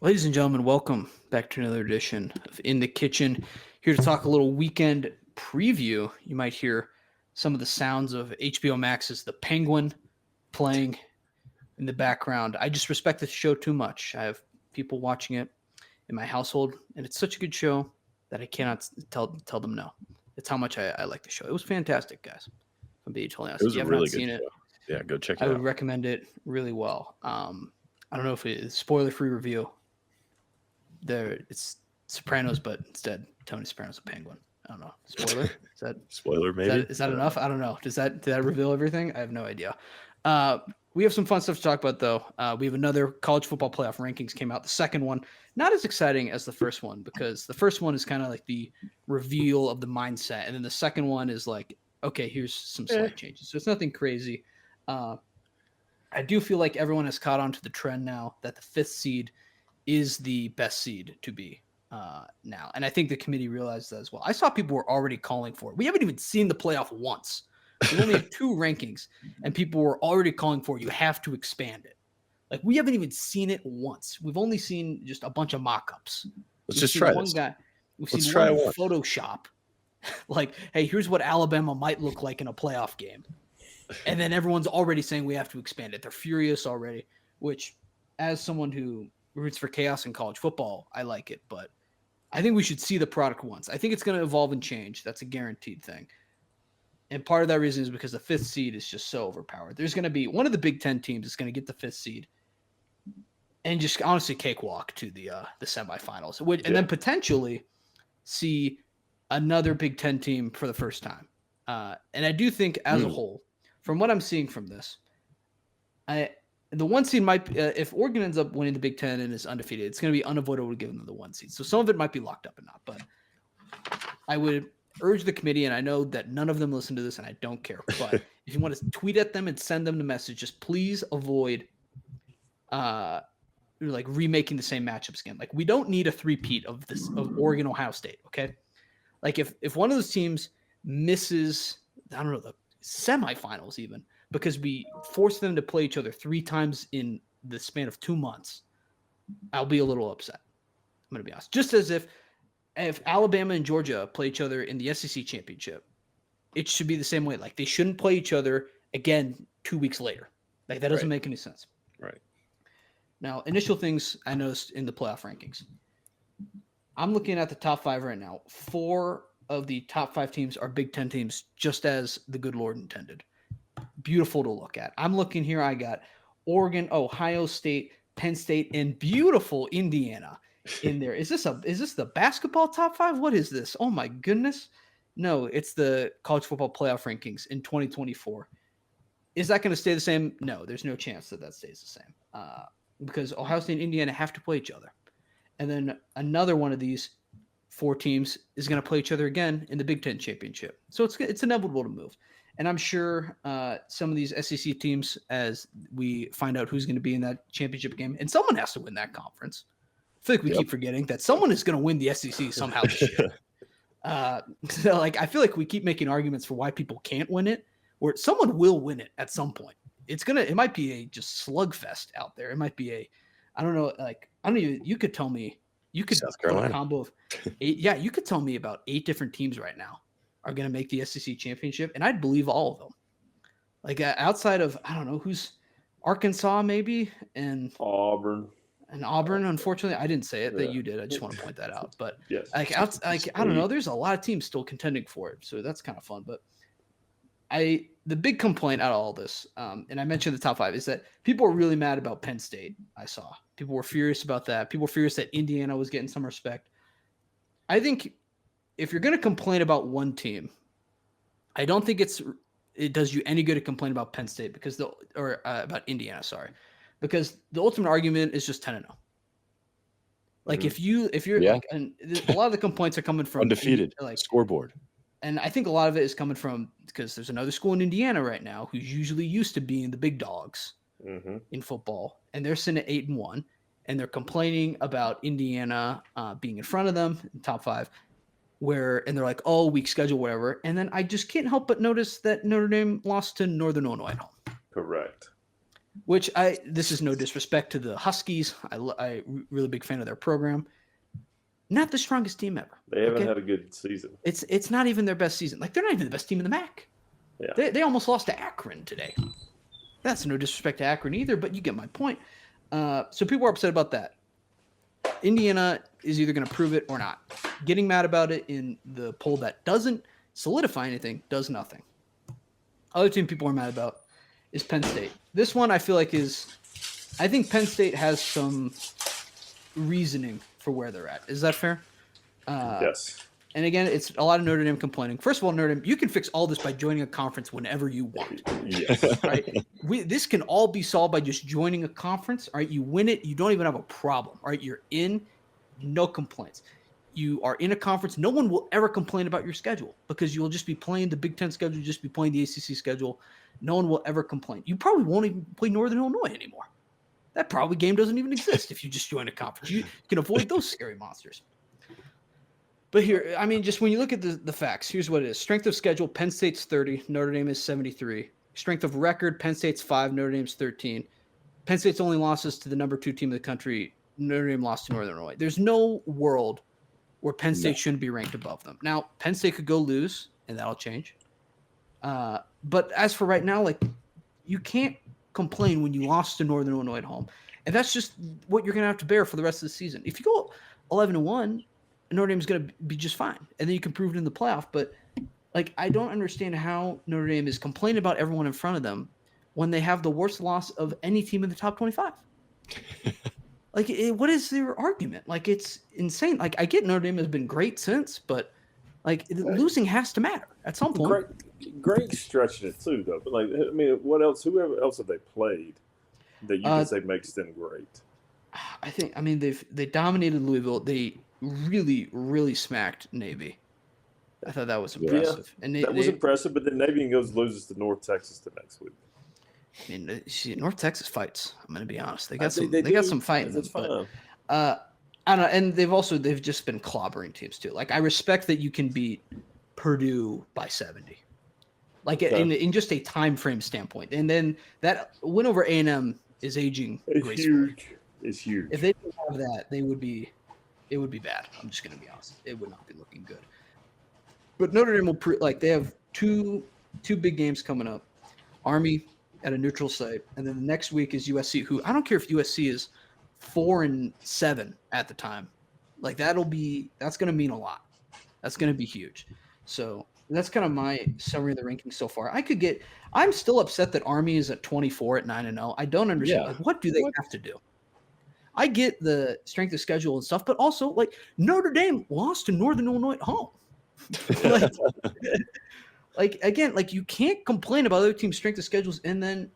Ladies and gentlemen, welcome back to another edition of In the Kitchen. Here to talk a little weekend preview. You might hear some of the sounds of HBO Max's The Penguin playing in the background. I just respect the show too much. I have people watching it in my household, and it's such a good show that I cannot tell them no. It's how much I like the show. It was fantastic, guys. If I'm being totally honest. It If was you a have really not good seen show. it, Yeah, go check I it would out. recommend it really well. I don't know if it's spoiler-free review. It's Sopranos, but instead Tony Soprano's a penguin. I don't know. Spoiler? Spoiler, maybe? Is that enough? I don't know. Did that reveal everything? I have no idea. We have some fun stuff to talk about though. We have another college football playoff rankings came out. The second one, not as exciting as the first one because the first one is kind of like the reveal of the mindset, and then the second one is like, okay, here's some slight changes. So it's nothing crazy. I do feel like everyone has caught on to the trend now that the fifth seed is the best seed to be now. And I think the committee realized that as well. I saw people were already calling for it. We haven't even seen the playoff once. We only have two rankings, and people were already calling for it. You have to expand it. Like, we haven't even seen it once. We've only seen just a bunch of mock-ups. Let's just try this. We've Let's seen try one it once. Photoshop. Like, hey, here's what Alabama might look like in a playoff game. And then everyone's already saying we have to expand it. They're furious already, which, as someone who roots for chaos in college football, I like it, but I think we should see the product once. I think it's going to evolve and change. That's a guaranteed thing. And part of that reason is because the fifth seed is just so overpowered. There's going to be one of the Big Ten teams is going to get the fifth seed and just honestly cakewalk to the semifinals, and then potentially see another Big Ten team for the first time. And I do think as a whole, from what I'm seeing from this, the one seed might be, if Oregon ends up winning the Big Ten and is undefeated, it's going to be unavoidable to give them the one seed. So some of it might be locked up and not. But I would urge the committee, and I know that none of them listen to this, and I don't care. But if you want to tweet at them and send them the message, just please avoid like remaking the same matchups again. Like, we don't need a three-peat of Oregon, Ohio State. Okay, like if one of those teams misses, I don't know, the semifinals even, because we force them to play each other three times in the span of 2 months, I'll be a little upset. I'm going to be honest. Just as if Alabama and Georgia play each other in the SEC championship, it should be the same way. Like, they shouldn't play each other again 2 weeks later. Like, that doesn't make any sense. Right. Now, initial things I noticed in the playoff rankings. I'm looking at the top five right now. 4 of the top 5 teams are Big Ten teams, just as the good Lord intended. Beautiful to look at. I'm looking here. I got Oregon, Ohio State, Penn State, and beautiful Indiana in there. Is this the basketball top 5? What is this? Oh my goodness. No, it's the college football playoff rankings in 2024. Is that going to stay the same? No, there's no chance that stays the same because Ohio State and Indiana have to play each other. And then another one of these 4 teams is going to play each other again in the Big Ten championship. So it's inevitable to move. And I'm sure some of these SEC teams, as we find out who's going to be in that championship game, and someone has to win that conference. I feel like we keep forgetting that someone is going to win the SEC somehow this year. So, like, I feel like we keep making arguments for why people can't win it, or someone will win it at some point. It might be a just slugfest out there. It might be I don't know, like, I don't even, you could tell me, you could South put Carolina. a combo of 8. Yeah, you could tell me about 8 different teams right now are going to make the SEC championship, and I'd believe all of them. Like, outside of, I don't know, who's Arkansas maybe, and Auburn. Unfortunately, I didn't say it, that you did. I just want to point that out. But Yes. I don't know, there's a lot of teams still contending for it, so that's kind of fun. But the big complaint out of all this, and I mentioned the top 5, is that people were really mad about Penn State. I saw people were furious about that. People were furious that Indiana was getting some respect. I think if you're going to complain about one team, I don't think it does you any good to complain about Penn State about Indiana, because the ultimate argument is just 10-0. Like, if you're like, and a lot of the complaints are coming from Undefeated, like scoreboard. And I think a lot of it is coming from because there's another school in Indiana right now who's usually used to being the big dogs in football, and they're sitting at 8-1, and they're complaining about Indiana being in front of them in top 5. And they're like, oh, weak schedule, whatever. And then I just can't help but notice that Notre Dame lost to Northern Illinois at home. Correct. which this is no disrespect to the Huskies. I really big fan of their program. Not the strongest team ever. They haven't had a good season. It's not even their best season. Like, they're not even the best team in the MAC. Yeah. They almost lost to Akron today. That's no disrespect to Akron either, but you get my point. So people are upset about that. Indiana is either going to prove it or not. Getting mad about it in the poll that doesn't solidify anything does nothing. Other team people are mad about is Penn State. This one I feel like I think Penn State has some reasoning for where they're at. Is that fair? Yes. And again, it's a lot of Notre Dame complaining. First of all, Notre Dame, you can fix all this by joining a conference whenever you want. Yes. Right? This can all be solved by just joining a conference. All right, you win it, you don't even have a problem. All right, you're in, no complaints. You are in a conference. No one will ever complain about your schedule because you'll just be playing the Big Ten schedule, you'll just be playing the ACC schedule. No one will ever complain. You probably won't even play Northern Illinois anymore. That probably game doesn't even exist if you just join a conference. You can avoid those scary monsters. But here, I mean, just when you look at the facts, here's what it is. Strength of schedule, Penn State's 30, Notre Dame is 73. Strength of record, Penn State's 5, Notre Dame's 13. Penn State's only losses to the number 2 team in the country. Notre Dame lost to Northern Illinois. There's no world where Penn State shouldn't be ranked above them. Now, Penn State could go lose, and that'll change. But as for right now, like, you can't complain when you lost to Northern Illinois at home. And that's just what you're going to have to bear for the rest of the season. If you go 11-1, Notre Dame's going to be just fine. And then you can prove it in the playoff. But, like, I don't understand how Notre Dame is complaining about everyone in front of them when they have the worst loss of any team in the top 25. Like, what is their argument? Like, it's insane. Like, I get Notre Dame has been great since, but, like, losing has to matter at some point. Great stretching it, too, though. But, like, I mean, what else? Whoever else have they played that you can say makes them great? I mean, they dominated Louisville. They really, really smacked Navy. I thought that was impressive. Yeah, and that was impressive, but then Navy loses to North Texas the next week. I mean, North Texas fights. I'm going to be honest. They got some fighting. That's fine. I don't know. And they've just been clobbering teams too. Like, I respect that you can beat Purdue by 70. Like, in just a time frame standpoint. And then that win over A&M is aging gracefully. It's huge. If they didn't have that, it would be bad. I'm just going to be honest. It would not be looking good. But Notre Dame will they have two big games coming up. Army at a neutral site, and then the next week is USC, who I don't care if USC is 4-7 at the time. Like, that's going to mean a lot. That's going to be huge. So that's kind of my summary of the rankings so far. I'm still upset that Army is at 24 at 9-0. I don't understand. Yeah. Like, what do they have to do? I get the strength of schedule and stuff, but also, like, Notre Dame lost to Northern Illinois at home. Like, again, like, you can't complain about other teams' strength of schedules and then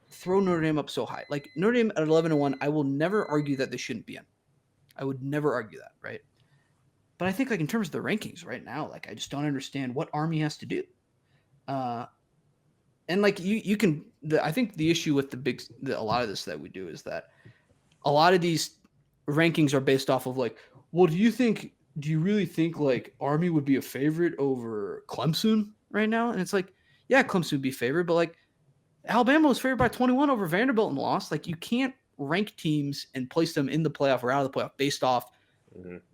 throw Notre Dame up so high. Like, Notre Dame at 11-1, I will never argue that they shouldn't be in. I would never argue that, right? But I think, like, in terms of the rankings right now, like, I just don't understand what Army has to do. And, like, you can – I think the issue with a lot of this that we do is that a lot of these rankings are based off of, like, well, do you really think, like, Army would be a favorite over Clemson right now? And it's like, yeah, Clemson would be favored, but, like, Alabama was favored by 21 over Vanderbilt and lost. Like, you can't rank teams and place them in the playoff or out of the playoff based off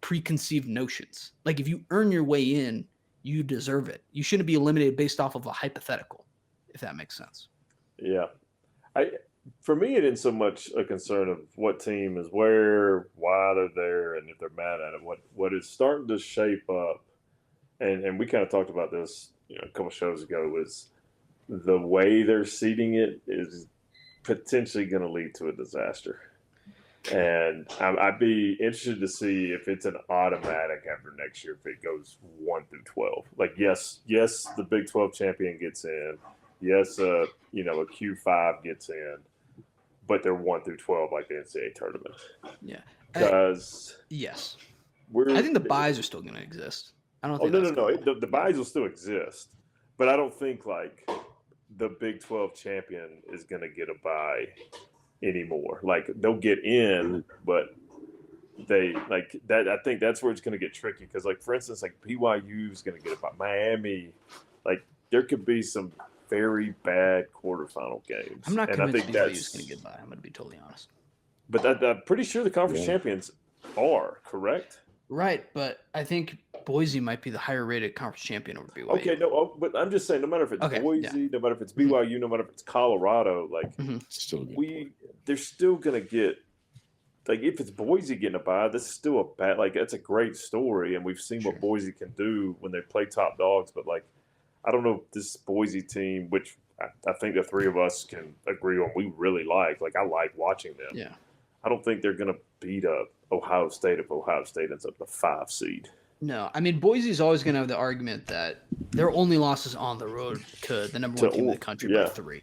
preconceived notions. Like, if you earn your way in, you deserve it. You shouldn't be eliminated based off of a hypothetical, if that makes sense. Yeah. For me, it isn't so much a concern of what team is where, why they're there, and if they're mad at it. What is starting to shape up, and we kind of talked about this, a couple shows ago, is the way they're seeding it is potentially going to lead to a disaster. And I'd be interested to see if it's an automatic after next year if it goes 1 through 12. Like, yes, the Big 12 champion gets in. Yes, a Q5 gets in. But they're 1 through 12 like the NCAA tournament. Yeah. Because yes. I think the buys are still going to exist. I don't think no. The buys will still exist. But I don't think, like, the Big 12 champion is going to get a bye anymore. Like, they'll get in, but they, like, that. I think that's where it's going to get tricky. Because, like, for instance, like, BYU is going to get a bye. Miami, like, there could be some very bad quarterfinal games. I'm not and I convinced think BYU is going to get by. I'm going to be totally honest. But I'm pretty sure the conference champions are, correct? Right, but I think Boise might be the higher rated conference champion over BYU. Okay, no, but I'm just saying, no matter if it's Boise, no matter if it's BYU, no matter if it's Colorado, like they're still going to get. Like, if it's Boise getting a bye, this is still a bad. Like, that's a great story, and we've seen what Boise can do when they play top dogs. But like, I don't know if this Boise team, which I think the three of us can agree on, we really like. Like, I like watching them. Yeah. I don't think they're going to beat up Ohio State if Ohio State ends up the 5 seed. No, I mean, Boise's always going to have the argument that their only loss is on the road to the number 1 team in the country by 3.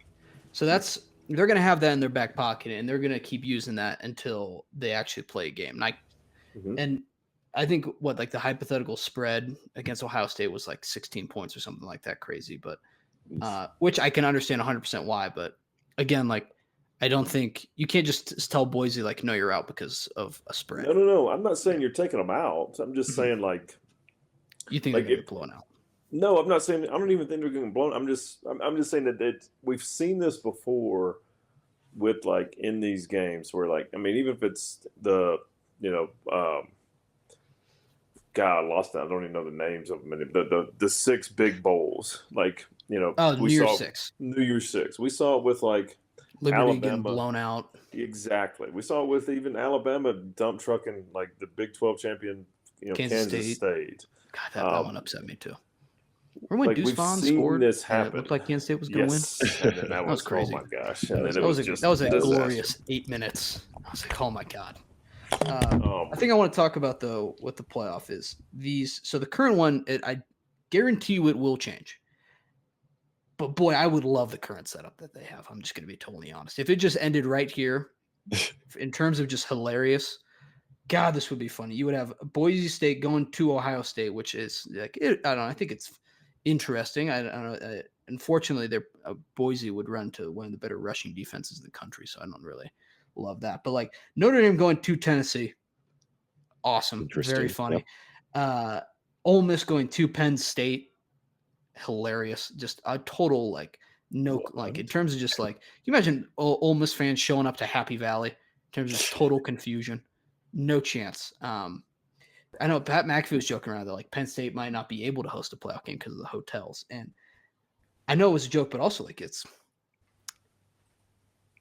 So they're going to have that in their back pocket, and they're going to keep using that until they actually play a game. And I think the hypothetical spread against Ohio State was like 16 points or something like that crazy, but which I can understand 100% why. But again, like, I don't think you can't just tell Boise, like, no, you're out because of a spread. No. I'm not saying you're taking them out. I'm just saying, like, you think they're going to get blown out. No, I'm not saying. I don't even think they're getting blown. I'm just saying that we've seen this before with, like, in these games where, like, I mean, even if it's the, God, I lost that. I don't even know the names of them. The 6 big bowls, like, New Year's 6. New Year's 6. We saw it with, like, Liberty Alabama getting blown out. Exactly. We saw it with even Alabama dump trucking, like, the Big 12 champion, Kansas State. God, that one upset me too. Remember when like, Deuce Vaughn scored? This happen. It looked like Kansas State was going to win. And then that was crazy. Oh my gosh! That was a glorious 8 minutes. I was like, oh my God. I think I want to talk about, though, what the playoff is. So the current one, I guarantee you it will change. But boy, I would love the current setup that they have. I'm just going to be totally honest. If it just ended right here, in terms of just hilarious, God, this would be funny. You would have Boise State going to Ohio State, which is like, I don't know. I think it's interesting. I don't know. Unfortunately, Boise would run to one of the better rushing defenses in the country, so I don't really love that. But like Notre Dame going to Tennessee, awesome, very funny. Yep. Ole Miss going to Penn State. Hilarious, just a total in terms of just like, you imagine Ole Miss fans showing up to Happy Valley in terms of total confusion. No chance. I know Pat McAfee was joking around that like Penn State might not be able to host a playoff game because of the hotels, and I know it was a joke, but also like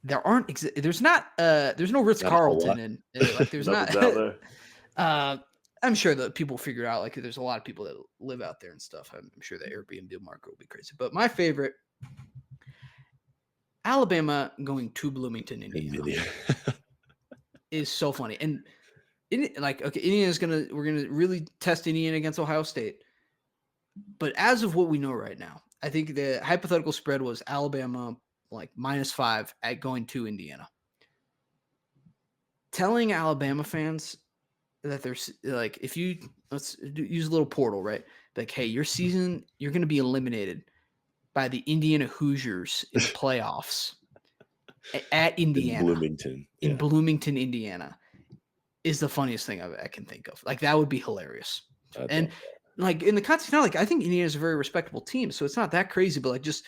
there's no Ritz-Carlton and like there's not. I'm sure that people figure out, like, there's a lot of people that live out there and stuff. I'm sure the Airbnb market will be crazy. But my favorite, Alabama going to Bloomington, Indiana, is so funny. And we're gonna really test Indiana against Ohio State. But as of what we know right now, I think the hypothetical spread was Alabama like -5 at going to Indiana. Telling Alabama fans that there's like, if you use a little portal, right? Like, hey, your season, you're going to be eliminated by the Indiana Hoosiers in the playoffs at Indiana, in Bloomington, Indiana, is the funniest thing I can think of. Like, that would be hilarious. And like in the context, like, I think Indiana is a very respectable team, so it's not that crazy. But like, just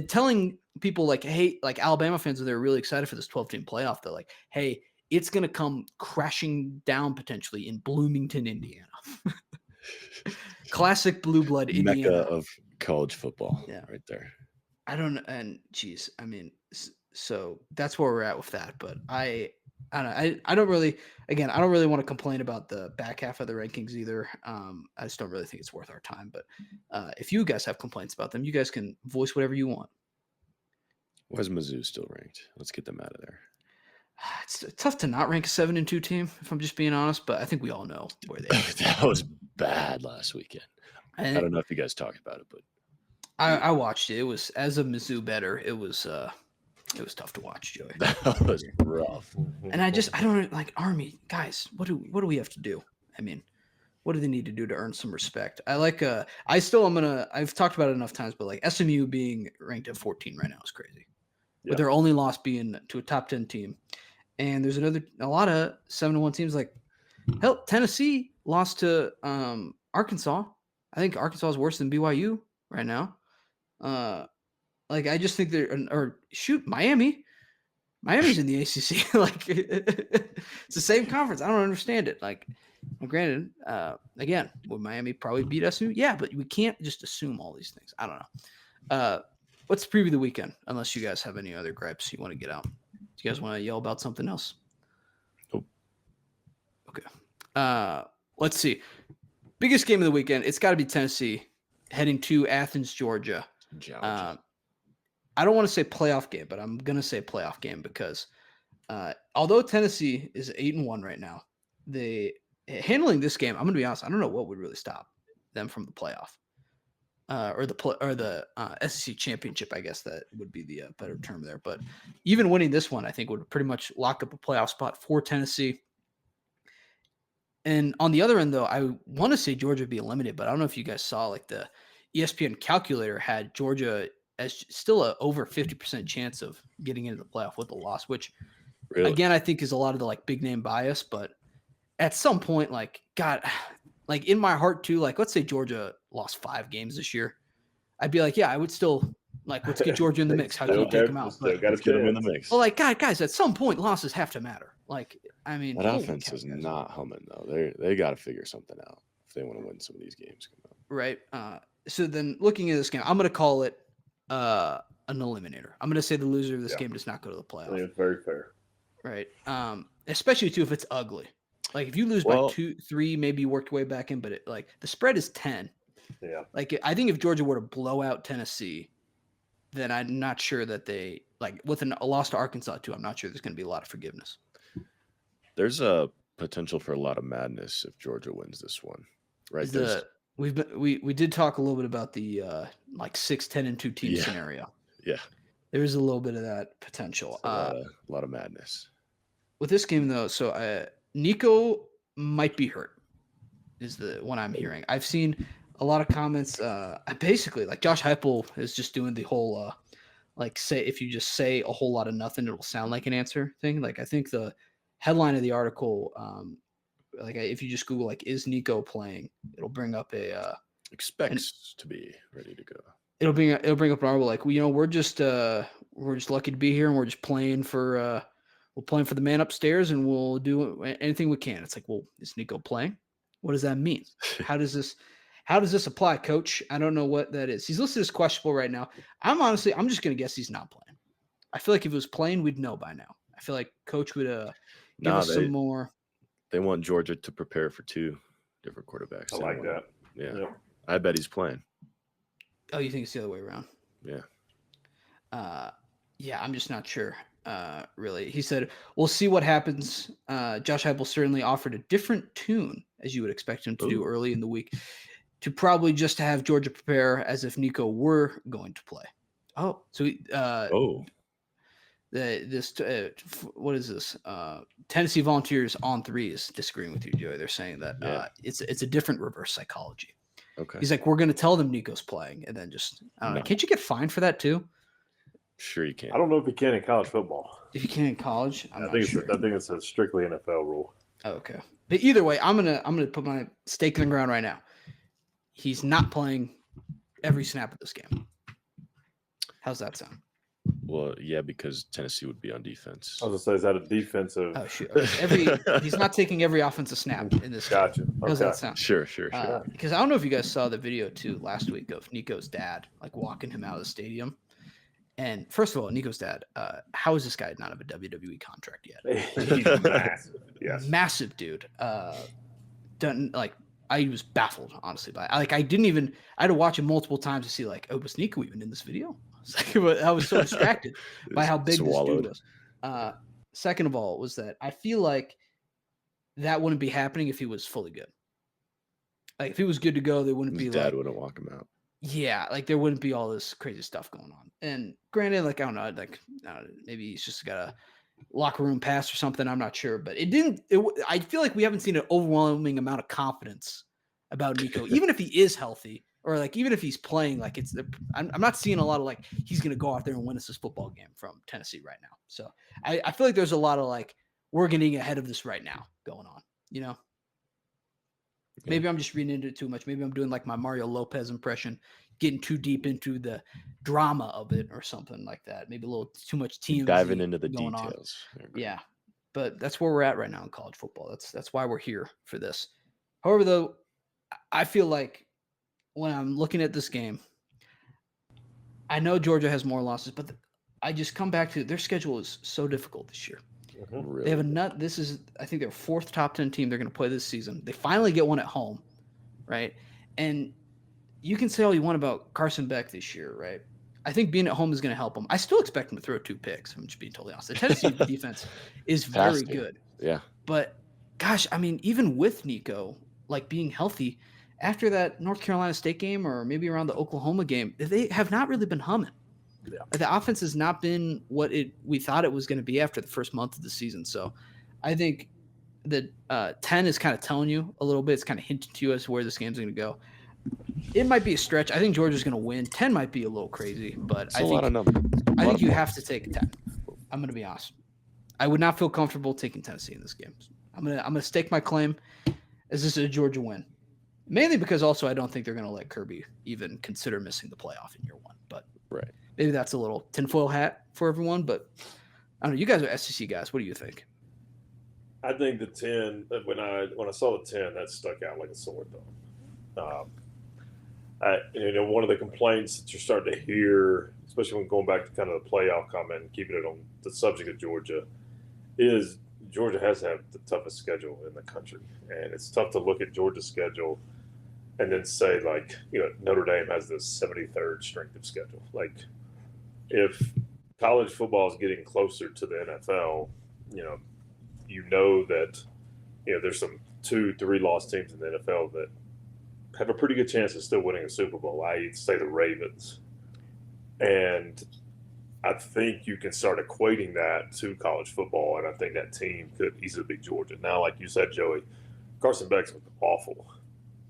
telling people like, hey, like Alabama fans, they're really excited for this 12-team playoff. They're like, hey, it's going to come crashing down potentially in Bloomington, Indiana. Classic blue blood Indiana. Mecca of college football. Yeah. Right there. I don't know. And geez, I mean, so that's where we're at with that. But I don't know. I don't really want to complain about the back half of the rankings either. I just don't really think it's worth our time. But if you guys have complaints about them, you guys can voice whatever you want. Why is Mizzou still ranked? Let's get them out of there. It's tough to not rank a 7-2 team, if I'm just being honest, but I think we all know where they are. That was bad last weekend. I don't know if you guys talked about it, but I watched it. It was, as a Mizzou better, it was tough to watch, Joey. That was rough. And I don't like, Army guys. What do we have to do? I mean, what do they need to do to earn some respect? I've talked about it enough times, but like SMU being ranked at 14 right now is crazy. With their only loss being to a top 10 team. And there's a lot of 7-1 teams. Like, hell, Tennessee lost to Arkansas. I think Arkansas is worse than BYU right now. Like, I just think Miami. Miami's in the ACC. Like, it's the same conference. I don't understand it. Like, well, granted, again, would Miami probably beat SMU? Yeah, but we can't just assume all these things. I don't know. Let's preview the weekend, unless you guys have any other gripes you want to get out. Do you guys want to yell about something else? Nope. Okay. Let's see. Biggest game of the weekend. It's got to be Tennessee heading to Athens, Georgia. I don't want to say playoff game, but I'm going to say playoff game because although Tennessee is 8-1 right now, handling this game, I'm going to be honest, I don't know what would really stop them from the playoff or the SEC championship. I guess that would be the better term there. But even winning this one, I think would pretty much lock up a playoff spot for Tennessee. And on the other end, though, I want to say Georgia would be eliminated, but I don't know if you guys saw, like, the ESPN calculator had Georgia as still a over 50% chance of getting into the playoff with a loss, which again, I think is a lot of the like big name bias, but at some point, like, God, like in my heart too, like, let's say Georgia lost 5 games this year. I'd be like, yeah, I would still like, let's get Georgia in the mix. How do you take them out? Got to get them in the mix. Well, like, guys, at some point losses have to matter. Like, I mean, that offense is not humming though. They got to figure something out if they want to win some of these games. Right. So then looking at this game, I'm going to call it an eliminator. I'm going to say the loser of this game does not go to the playoff. It's very fair. Right. Especially too if it's ugly. Like if you lose by 2, 3, maybe you worked way back in, but like the spread is 10. Yeah. Like I think if Georgia were to blow out Tennessee, then I'm not sure that they like with a loss to Arkansas too. I'm not sure there's going to be a lot of forgiveness. There's a potential for a lot of madness if Georgia wins this one. Right. We did talk a little bit about the like 6-10-2 team scenario. Yeah. There is a little bit of that potential. A lot of madness. With this game though, so Nico might be hurt is the one I'm hearing. I've seen a lot of comments. Basically, like Josh Heupel is just doing the whole like say if you just say a whole lot of nothing, it will sound like an answer thing. Like I think the headline of the article, like if you just Google like is Nico playing, it'll bring up expects to be ready to go. It'll bring up an article like we're just lucky to be here and we're just playing for the man upstairs and we'll do anything we can. It's like, well, is Nico playing? What does that mean? How does this apply, coach? I don't know what that is. He's listed as questionable right now. I'm just going to guess he's not playing. I feel like if he was playing, we'd know by now. I feel like coach would give us some more. They want Georgia to prepare for 2 different quarterbacks. I like that. Yeah. Yep. I bet he's playing. Oh, you think it's the other way around? Yeah. Yeah, I'm just not sure. Really. He said, we'll see what happens. Josh Heupel certainly offered a different tune, as you would expect him to do early in the week, to probably just have Georgia prepare as if Nico were going to play. Oh, so what is this? Tennessee Volunteers on 3 is disagreeing with you, Joey. They're saying that it's a different reverse psychology. Okay. He's like, we're going to tell them Nico's playing, and then just I don't know. Can't you get fined for that too? Sure, you can. I don't know if you can in college football. If you can in college, I think it's a strictly NFL rule. Oh, okay, but either way, I'm gonna put my stake in the ground right now. He's not playing every snap of this game. How's that sound? Well, yeah, because Tennessee would be on defense. I was gonna say, is that a defensive? Oh, shoot. Okay. He's not taking every offensive snap in this Gotcha. game. How's that sound? Sure. Because I don't know if you guys saw the video too last week of Nico's dad like walking him out of the stadium. And first of all, Nico's dad, how is this guy not have a WWE contract yet? He's massive. Yes. Massive dude. I was baffled, honestly, by I had to watch it multiple times to see like, oh, was Nico even in this video? I was so distracted by how big this dude was. Second of all, was that I feel like that wouldn't be happening if he was fully good. Like if he was good to go, they wouldn't be His dad wouldn't walk him out. Yeah, like there wouldn't be all this crazy stuff going on. And granted, like I don't know, maybe he's just got a locker room pass or something. I'm not sure, but I feel like we haven't seen an overwhelming amount of confidence about Nico, even if he is healthy or like even if he's playing. Like I'm not seeing a lot of like he's going to go out there and win us this football game from Tennessee right now. So I feel like there's a lot of like we're getting ahead of this right now going on. Maybe I'm just reading into it too much. Maybe I'm doing like my Mario Lopez impression, getting too deep into the drama of it or something like that. Maybe a little too much TMZ Diving into the going on. details. I agree. Yeah, but that's where we're at right now in college football. That's why we're here for this. However, though, I feel like when I'm looking at this game, I know Georgia has more losses, but I just come back to their schedule is so difficult this year. Really They have a good. nut. This is, I think, their fourth top 10 team they're going to play this season. They finally get one at home, right? And you can say all you want about Carson Beck this year, right? I think being at home is going to help him. I still expect him to throw 2 picks. I'm just being totally honest. The Tennessee defense is Has very to. good. Yeah. But gosh, I mean, even with Nico like being healthy, after that North Carolina State game or maybe around the Oklahoma game, they have not really been humming. Yeah. The offense has not been what we thought it was going to be after the first month of the season. So I think that 10 is kind of telling you a little bit. It's kind of hinting to you as to where this game's going to go. It might be a stretch. I think Georgia's going to win. 10 might be a little crazy, but It's a lot of numbers. I think you have to take 10. I'm going to be honest. I would not feel comfortable taking Tennessee in this game. I'm gonna stake my claim as this is a Georgia win. Mainly because also I don't think they're going to let Kirby even consider missing the playoff in year 1. But Right. maybe that's a little tinfoil hat for everyone. But I don't know. You guys are SEC guys. What do you think? I think the 10, when I saw the 10, that stuck out like a sore thumb. One of the complaints that you're starting to hear, especially when going back to kind of the playoff comment and keeping it on the subject of Georgia, is Georgia has to have the toughest schedule in the country. And it's tough to look at Georgia's schedule and then say, like, Notre Dame has the 73rd strength of schedule. Like, if college football is getting closer to the NFL, you know that there's some 2-3 lost teams in the NFL that have a pretty good chance of still winning a Super Bowl, i.e., say the Ravens. And I think you can start equating that to college football, and I think that team could easily beat Georgia. Now, like you said, Joey, Carson Beck's been awful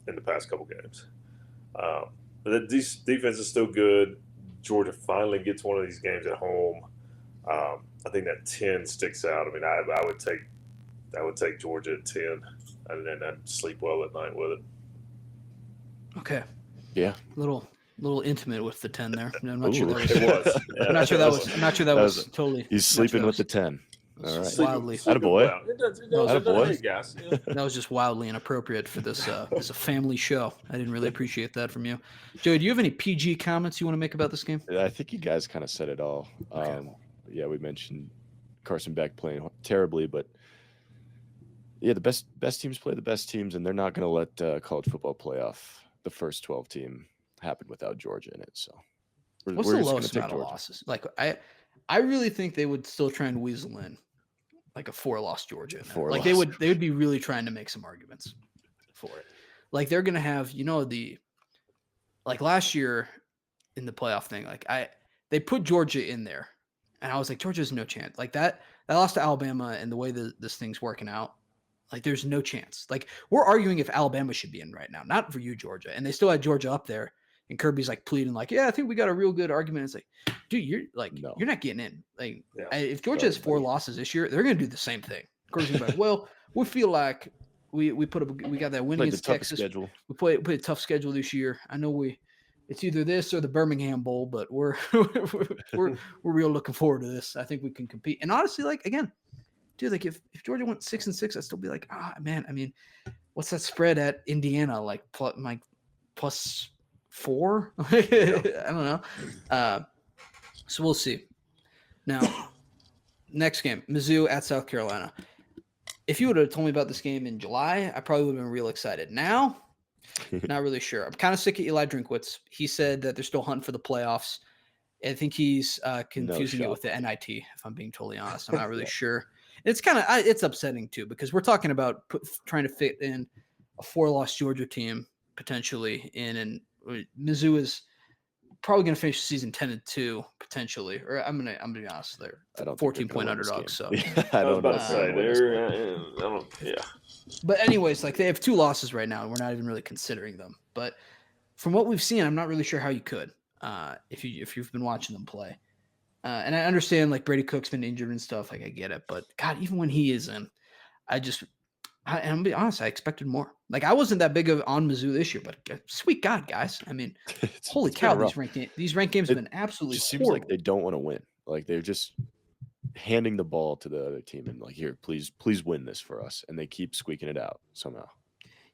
in the past couple games. But the defense is still good. Georgia finally gets one of these games at home. I think that 10 sticks out. I mean, I would take Georgia at 10, and then I'd sleep well at night with it. Okay. Yeah. Little intimate with the 10 there. I'm not sure Ooh. that It was. was. Yeah, I'm not sure that was totally. He's sleeping with the 10. All right. Wildly. Attaboy. Well. It does, Attaboy. hey, guys. Yeah. That was just wildly inappropriate for this. It's a family show. I didn't really appreciate that from you, Joey. Do you have any PG comments you want to make about this game? I think you guys kind of said it all. Okay. Yeah, we mentioned Carson Beck playing terribly, but yeah, the best teams play the best teams, and they're not going to let college football playoff the first 12 team happen without Georgia in it. So What's the lowest amount of losses? Like I really think they would still try and weasel in like a 4-loss Georgia. In there. Like they would be really trying to make some arguments for it. Like they're gonna have, like last year in the playoff thing, like they put Georgia in there, and I was like, Georgia's no chance. Like that lost to Alabama, and the way this thing's working out, like there's no chance. Like we're arguing if Alabama should be in right now, not for you, Georgia, and they still had Georgia up there. And Kirby's like pleading, like, yeah, I think we got a real good argument. It's like, dude, you're not getting in. Like, if Georgia has 4 losses this year, they're gonna do the same thing. Kirby's gonna be like, well, we feel like we got that win against Texas. Schedule. We played a tough schedule this year. I know it's either this or the Birmingham Bowl, but we're real looking forward to this. I think we can compete. And honestly, like again, dude, like if Georgia went 6-6, I'd still be like, man, I mean, what's that spread at Indiana? Like plus 4? I don't know. So we'll see. Now, next game, Mizzou at South Carolina. If you would have told me about this game in July, I probably would have been real excited. Now, not really sure. I'm kind of sick of Eli Drinkwitz. He said that they're still hunting for the playoffs. I think he's confusing it with the NIT, if I'm being totally honest. I'm not really sure. It's kind of it's upsetting, too, because we're talking about trying to fit in a 4-loss Georgia team potentially in, and Mizzou is probably going to finish the season 10-2 potentially, or I'm gonna be honest, they're 14-point underdogs. So I was about to say they're But anyways, like they have 2 losses right now, and we're not even really considering them. But from what we've seen, I'm not really sure how you could if you've been watching them play. And I understand like Brady Cook's been injured and stuff. Like I get it, but God, even when he is in, And I'm gonna be honest, I expected more. Like I wasn't that big of on Mizzou this year, but sweet God, guys! I mean, holy It's been cow, rough. these ranked games have It been absolutely just seems horrible. like they don't want to win. Like they're just handing the ball to the other team and like, here, please win this for us, and they keep squeaking it out somehow.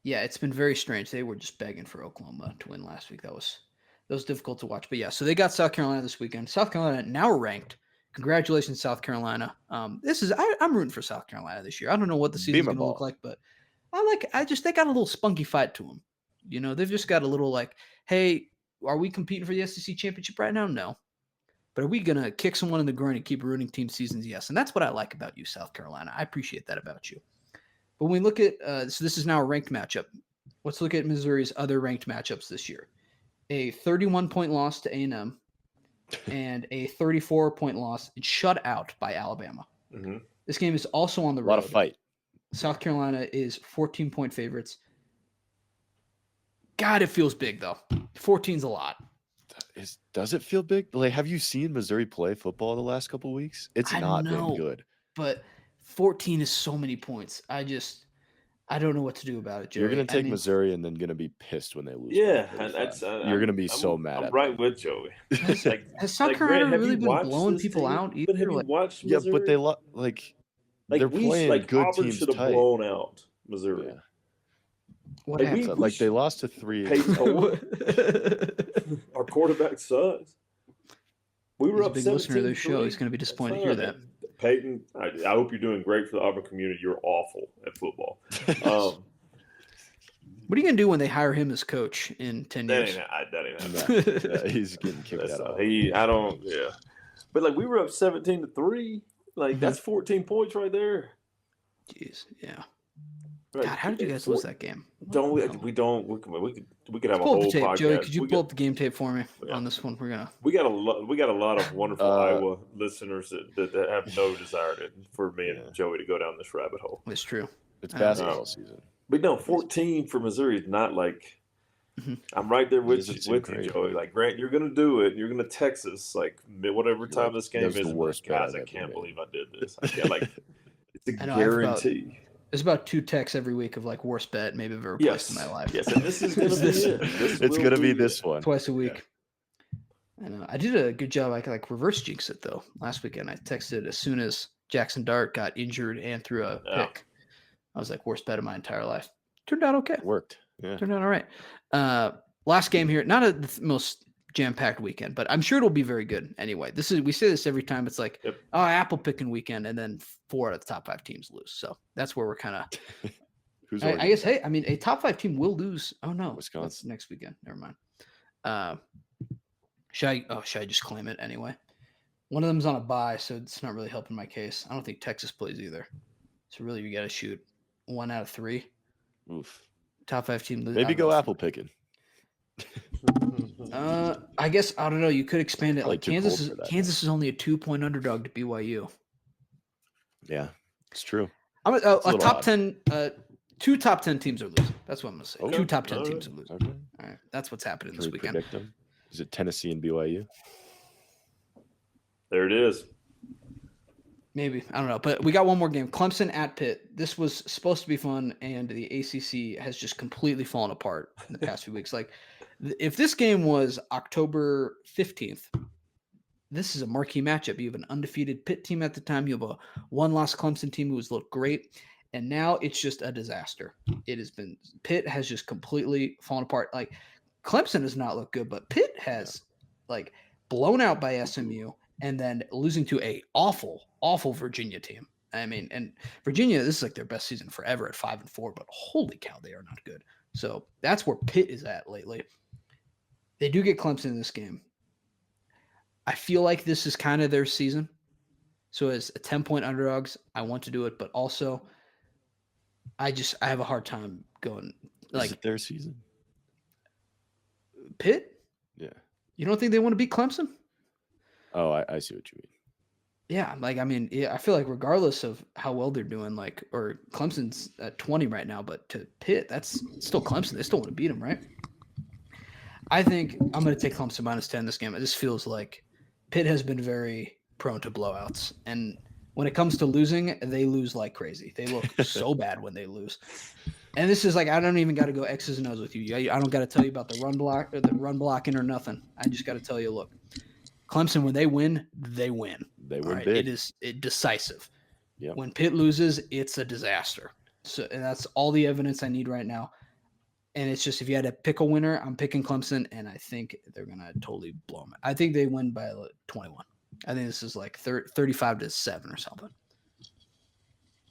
Yeah, it's been very strange. They were just begging for Oklahoma to win last week. That was difficult to watch. But yeah, so they got South Carolina this weekend. South Carolina now ranked. Congratulations, South Carolina. I'm rooting for South Carolina this year. I don't know what the season's Beamer going to look ball. like, but they got a little spunky fight to them. You know, they've just got a little like, hey, are we competing for the SEC championship right now? No. But are we going to kick someone in the groin and keep ruining team seasons? Yes. And that's what I like about you, South Carolina. I appreciate that about you. But when we look at so this is now a ranked matchup. Let's look at Missouri's other ranked matchups this year. A 31-point loss to A&M and a 34-point loss and shut out by Alabama. Mm-hmm. This game is also on the road. A lot of fight. South Carolina is 14-point favorites. God, it feels big, though. 14's a lot. Does it feel big? Like, have you seen Missouri play football the last couple of weeks? It's not been good. But 14 is so many points. I don't know what to do about it, Joey. You're going to take Missouri and then going to be pissed when they lose. Yeah, you're going to be so mad. I'm right with Joey. Has South Carolina really been blowing people out? But have you watched Missouri? Yeah, but they're playing good Auburn teams should have tight. blown out Missouri. Yeah. What happened? They lost to 3. Our quarterback sucks. We were He's up a big listener to 17-3. this show. He's going to be disappointed to hear that. Peyton, I hope you're doing great for the Auburn community. You're awful at football. What are you going to do when they hire him as coach in 10 years? That ain't happening. He's getting kicked out. But like we were up 17-3. Like that's 14 points right there. Jeez, yeah. Right. God, how did you guys lose that game? We could have a pull whole up the tape, podcast. Joey. Could you pull up the game tape for me on this one? We got a lot of wonderful Iowa listeners that have no desire for me and Joey to go down this rabbit hole. It's true. It's basketball season. But no, 14 for Missouri is not like I'm right there with you, Joey. Like Grant, you're gonna do it. You're gonna Texas like whatever time this game is. The worst guys, I can't believe I did this. It's a guarantee. There's about 2 texts every week of like worst bet maybe I've ever placed in my life. Yes, and this is gonna be it. It's gonna be this one twice a week. Yeah. I know. I did a good job. I could like reverse jinx it though. Last weekend I texted as soon as Jackson Dart got injured and threw a pick. I was like, worst bet of my entire life. Turned out okay. It worked. Yeah. Turned out all right. Last game here, not the most jam-packed weekend, but I'm sure it'll be very good anyway. We say this every time. It's like, apple picking weekend, and then 4 out of the top 5 teams lose. So that's where we're kind of. I guess. Hey, I mean, a top 5 team will lose. Oh no, Wisconsin. That's next weekend. Never mind. Should I just claim it anyway? One of them's on a bye, so it's not really helping my case. I don't think Texas plays either. So really, you got to shoot 1 out of 3. Oof. Top 5 team. Maybe go apple picking. I guess I don't know. You could expand it. Like Kansas is only a 2-point underdog to BYU. Yeah, it's true. I'm a top 10. 2 top 10 teams are losing. That's what I'm gonna say. Okay. 2 top 10 teams are losing. Okay. All right, that's what's happening Can this we weekend. predict them? Is it Tennessee and BYU? There it is. Maybe. I don't know. But we got one more game. Clemson at Pitt. This was supposed to be fun, and the ACC has just completely fallen apart in the past few weeks. Like, if this game was October 15th, this is a marquee matchup. You have an undefeated Pitt team at the time. You have a one-loss Clemson team who has looked great. And now it's just a disaster. Pitt has just completely fallen apart. Like, Clemson does not look good, but Pitt has, like, blown out by SMU and then losing to a awful Virginia team. I mean, and Virginia, this is like their best season forever at 5-4, but holy cow, they are not good. So that's where Pitt is at lately. They do get Clemson in this game. I feel like this is kind of their season. So as a 10-point underdogs, I want to do it, but also I have a hard time going. Like, is it their season? Pitt? Yeah. You don't think they want to beat Clemson? Oh, I see what you mean. Yeah, like, I mean, I feel like regardless of how well they're doing, like, or Clemson's at 20 right now, but to Pitt, that's still Clemson. They still want to beat them, right? I think I'm going to take Clemson minus 10 this game. It just feels like Pitt has been very prone to blowouts. And When it comes to losing, they lose like crazy. They look so bad when they lose. And this is like, I don't even got to go X's and O's with you. I don't got to tell you about the run block or the run blocking or nothing. I just got to tell you, look, Clemson, when they win, they win. They win All right? big. It is decisive. Yep. When Pitt loses, it's a disaster. So, and that's all the evidence I need right now. And it's just, if you had to pick a winner, I'm picking Clemson, and I think they're going to totally blow them. I think they win by 21. I think this is like 35-7 or something.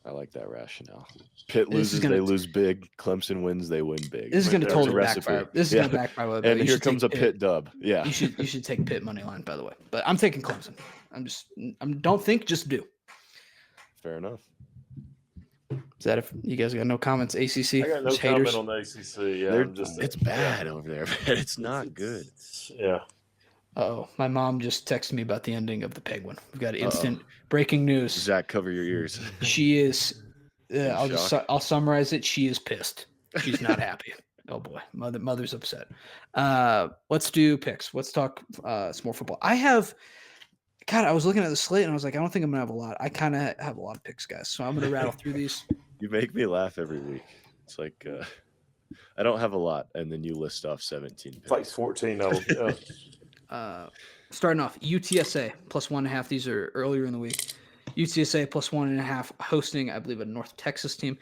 I like that rationale. Pitt This is loses, gonna they lose big. Clemson wins, they win big. This is going to There's a totally recipe. backfire. This is Yeah. going to backfire. And here comes a Pitt dub. Yeah. You should take Pitt money line, by the way. But I'm taking Clemson. Don't think, just do. Fair enough. Is that if you guys got no comments? ACC. I got no Just comment haters? on the ACC. Yeah, They're- I'm just it's bad over there, man. It's not good. Yeah. Uh-oh, my mom just texted me about the ending of the Penguin. We've got instant breaking news. Zach, cover your ears. She is. shock. I'll summarize it. She is pissed. She's not happy. Oh boy, mother's upset. Let's do picks. Let's talk some more football. I was looking at the slate and I was like, I don't think I'm gonna have a lot. I kind of have a lot of picks, guys. So I'm gonna rattle through these. You make me laugh every week. It's like I don't have a lot, and then you list off 17 picks. It's like 14 of them. Yeah. Starting off, UTSA plus 1.5. These are earlier in the week. UTSA plus 1.5 hosting, I believe, a North Texas team.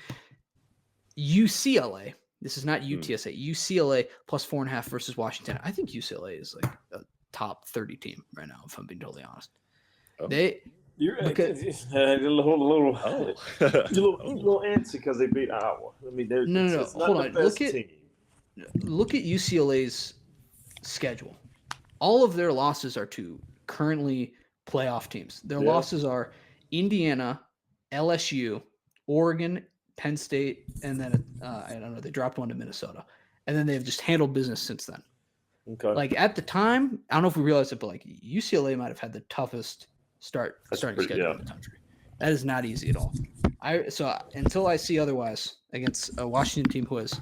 UCLA. This is not UTSA. UCLA plus 4.5 versus Washington. I think UCLA is like a top 30 team right now, if I'm being totally honest. Oh. You're a Okay. little Oh. little antsy because they beat Iowa. I mean, No. it's not Hold the on. best team. Look at UCLA's schedule. All of their losses are to currently playoff teams. Their Yeah. losses are Indiana, LSU, Oregon, Penn State, and then I don't know, they dropped one to Minnesota. And then they've just handled business since then. Okay. Like at the time, I don't know if we realized it, but like UCLA might have had the toughest starting pretty- schedule in the country. That is not easy at all. So until I see otherwise against a Washington team who has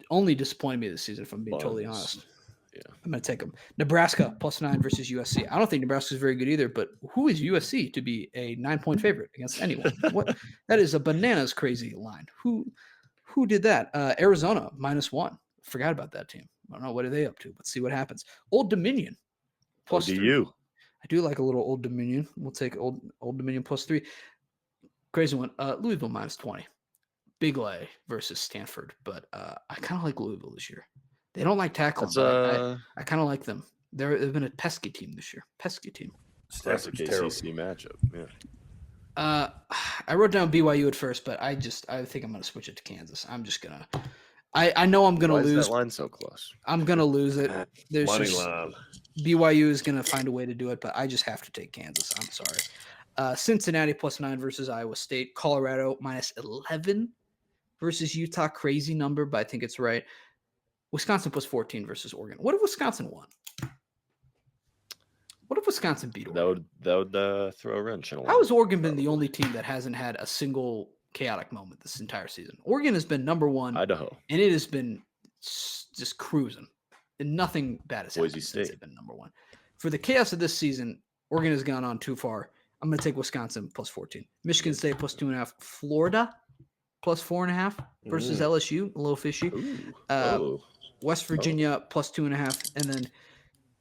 only disappointed me this season, if I'm being totally Buns. honest, Yeah. I'm going to take them. Nebraska plus 9 versus USC. I don't think Nebraska is very good either, but who is USC to be a 9-point favorite against anyone? What? That is a bananas crazy line. Who did that? Arizona -1. Forgot about that team. I don't know. What are they up to? Let's see what happens. Old Dominion plus 3. ODU. I do like a little Old Dominion. We'll take Old Dominion plus 3. Crazy one. Louisville -20. Big lay versus Stanford, but I kind of like Louisville this year. They don't like tackling. That's but I kind of like them. They've been a pesky team this year. Pesky team. that's a Stanford's terrible. KCC matchup. Yeah. I wrote down BYU at first, but I think I'm gonna switch it to Kansas. I'm just gonna. I know I'm gonna Why lose. is that line so close? I'm gonna lose it. There's Money just, line. BYU is gonna find a way to do it, but I just have to take Kansas. I'm sorry. Cincinnati plus 9 versus Iowa State. Colorado -11 versus Utah. Crazy number, but I think it's right. Wisconsin plus 14 versus Oregon. What if Wisconsin won? What if Wisconsin beat Oregon? That would throw a wrench in a lot. How has Oregon been the only team that hasn't had a single chaotic moment this entire season? Oregon has been number 1, Idaho. and it has been just cruising. And nothing bad has Boise happened since State. they've been number 1. For the chaos of this season, Oregon has gone on too far. I'm going to take Wisconsin plus 14. Michigan State plus 2.5. Florida plus 4.5 versus LSU. A little fishy. Ooh. West Virginia plus 2.5. And then,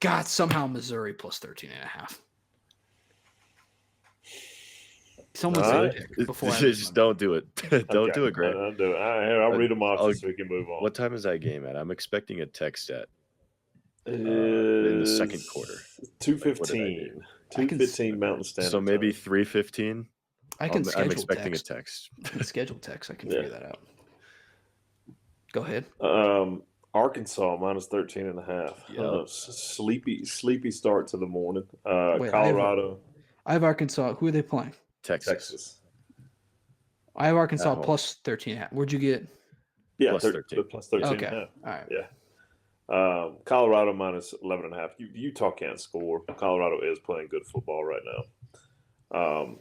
God, somehow Missouri plus 13.5. Someone All say right. a pick before I Just don't do it. Don't do it, Greg. I'll do it. I'll read them off so we can move on. What time is that game at? I'm expecting a text at in the second quarter. 2:15. I can 2:15 Mountain Standard. so maybe Time. 3:15. I can schedule I'm expecting text. a text. I can schedule text. I can Yeah. figure that out. Go ahead. Arkansas minus 13.5. Yep. Sleepy start to the morning. Wait, Colorado, I have Arkansas. Who are they playing? Texas. I have Arkansas At home. plus 13.5. Where'd you get? Yeah, Plus 13. Plus 13. Okay. All right. Yeah. Colorado minus 11.5. Utah can't score. Colorado is playing good football right now.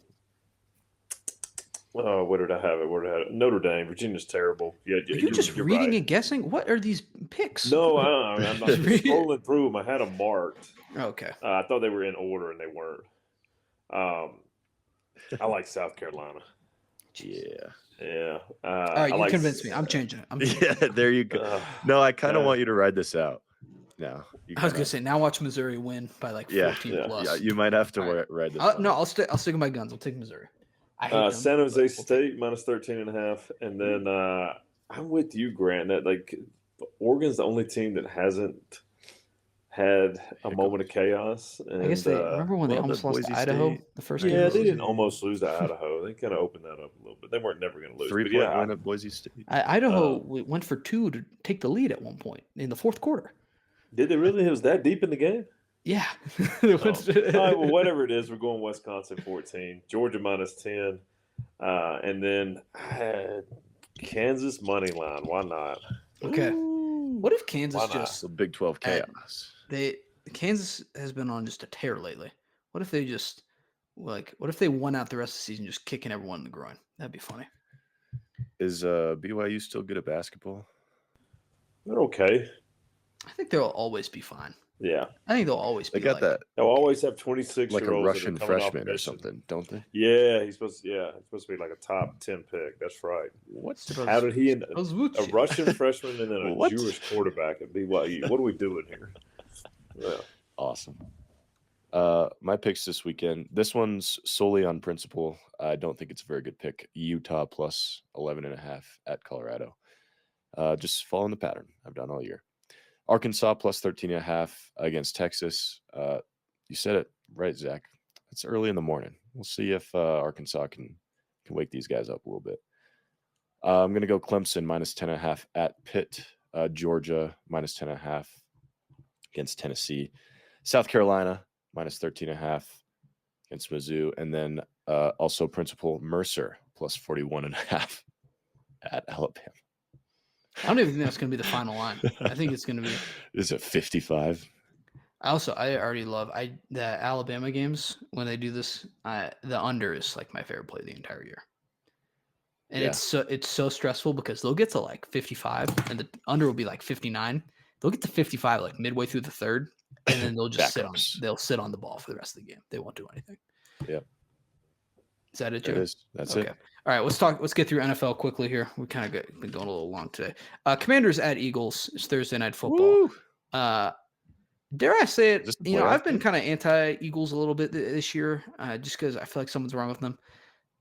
Where did I have it? Notre Dame. Virginia's terrible. Yeah, Are you just you're reading right. and guessing? What are these picks? No, I'm not Just read- scrolling through them. I had them marked. Okay. I thought they were in order and they weren't. I like South Carolina. Yeah. Yeah. All right, I you like, convinced me. I'm changing it. I'm changing it. Yeah, there you go. No, I kind of okay. want you to ride this out. No, you I was kinda- gonna say now watch Missouri win by like Yeah, 14 yeah, plus. yeah, you might have to All right. ride this. No, one. I'll stick with my guns. I'll take Missouri. I hate them. San but Jose we'll take State minus 13.5, and then I'm with you, Grant. That like Oregon's the only team that hasn't had a moment of chaos. And, I guess they remember when they well, almost the lost to Boise Idaho State- the first yeah, game. of the they didn't season? almost lose to Idaho. They kind of opened that up a little bit. They weren't never going to lose. 3-point But yeah, win at Boise State. Idaho went for 2 to take the lead at one point in the fourth quarter. did they really? It was that deep in the game? Yeah. Oh. All right, well, whatever it is, we're going Wisconsin 14, Georgia minus 10, and then Kansas money line. Why not? Okay. Ooh. What if Kansas Why not? just The Big 12 chaos. Kansas has been on just a tear lately. What if they just what if they won out the rest of the season just kicking everyone in the groin? That'd be funny. Is BYU still good at basketball? They're okay. I think they'll always be fine. Yeah. I think they'll always They be got like, that They'll always have 26 like a year olds Russian freshman or something, don't they? Yeah, he's supposed to be like a top 10 pick. That's right. What? How did he end Ozvuchi. a Russian freshman and then a What? Jewish quarterback at BYU? What are we doing here? Yeah. Awesome. My picks this weekend. This one's solely on principle. I don't think it's a very good pick. Utah plus 11.5 at Colorado. Just following the pattern I've done all year. Arkansas plus 13.5 against Texas. You said it right, Zach. It's early in the morning. We'll see if Arkansas can wake these guys up a little bit. I'm going to go Clemson minus 10.5 at Pitt. Georgia minus 10.5 against Tennessee. South Carolina minus 13.5 against Mizzou. And then also principal Mercer plus 41.5 at Alabama. I don't even think that's going to be the final line. I think it's going to be. Is it 55? I already love the Alabama games when they do this. The under is like my favorite play the entire year, and Yeah. it's so stressful because they'll get to like 55 and the under will be like 59. They'll get to 55 like midway through the third, and then they'll just Backups. they'll sit on the ball for the rest of the game. They won't do anything. Yeah. Is that it, It Joe? is. That's Okay. it. All right, let's get through NFL quickly here. We kind of been going a little long today. Commanders at Eagles. It's Thursday night football. Woo! Dare I say it? Is this the You know, playoff I've been game? kind of anti-Eagles a little bit this year, just because I feel like something's wrong with them.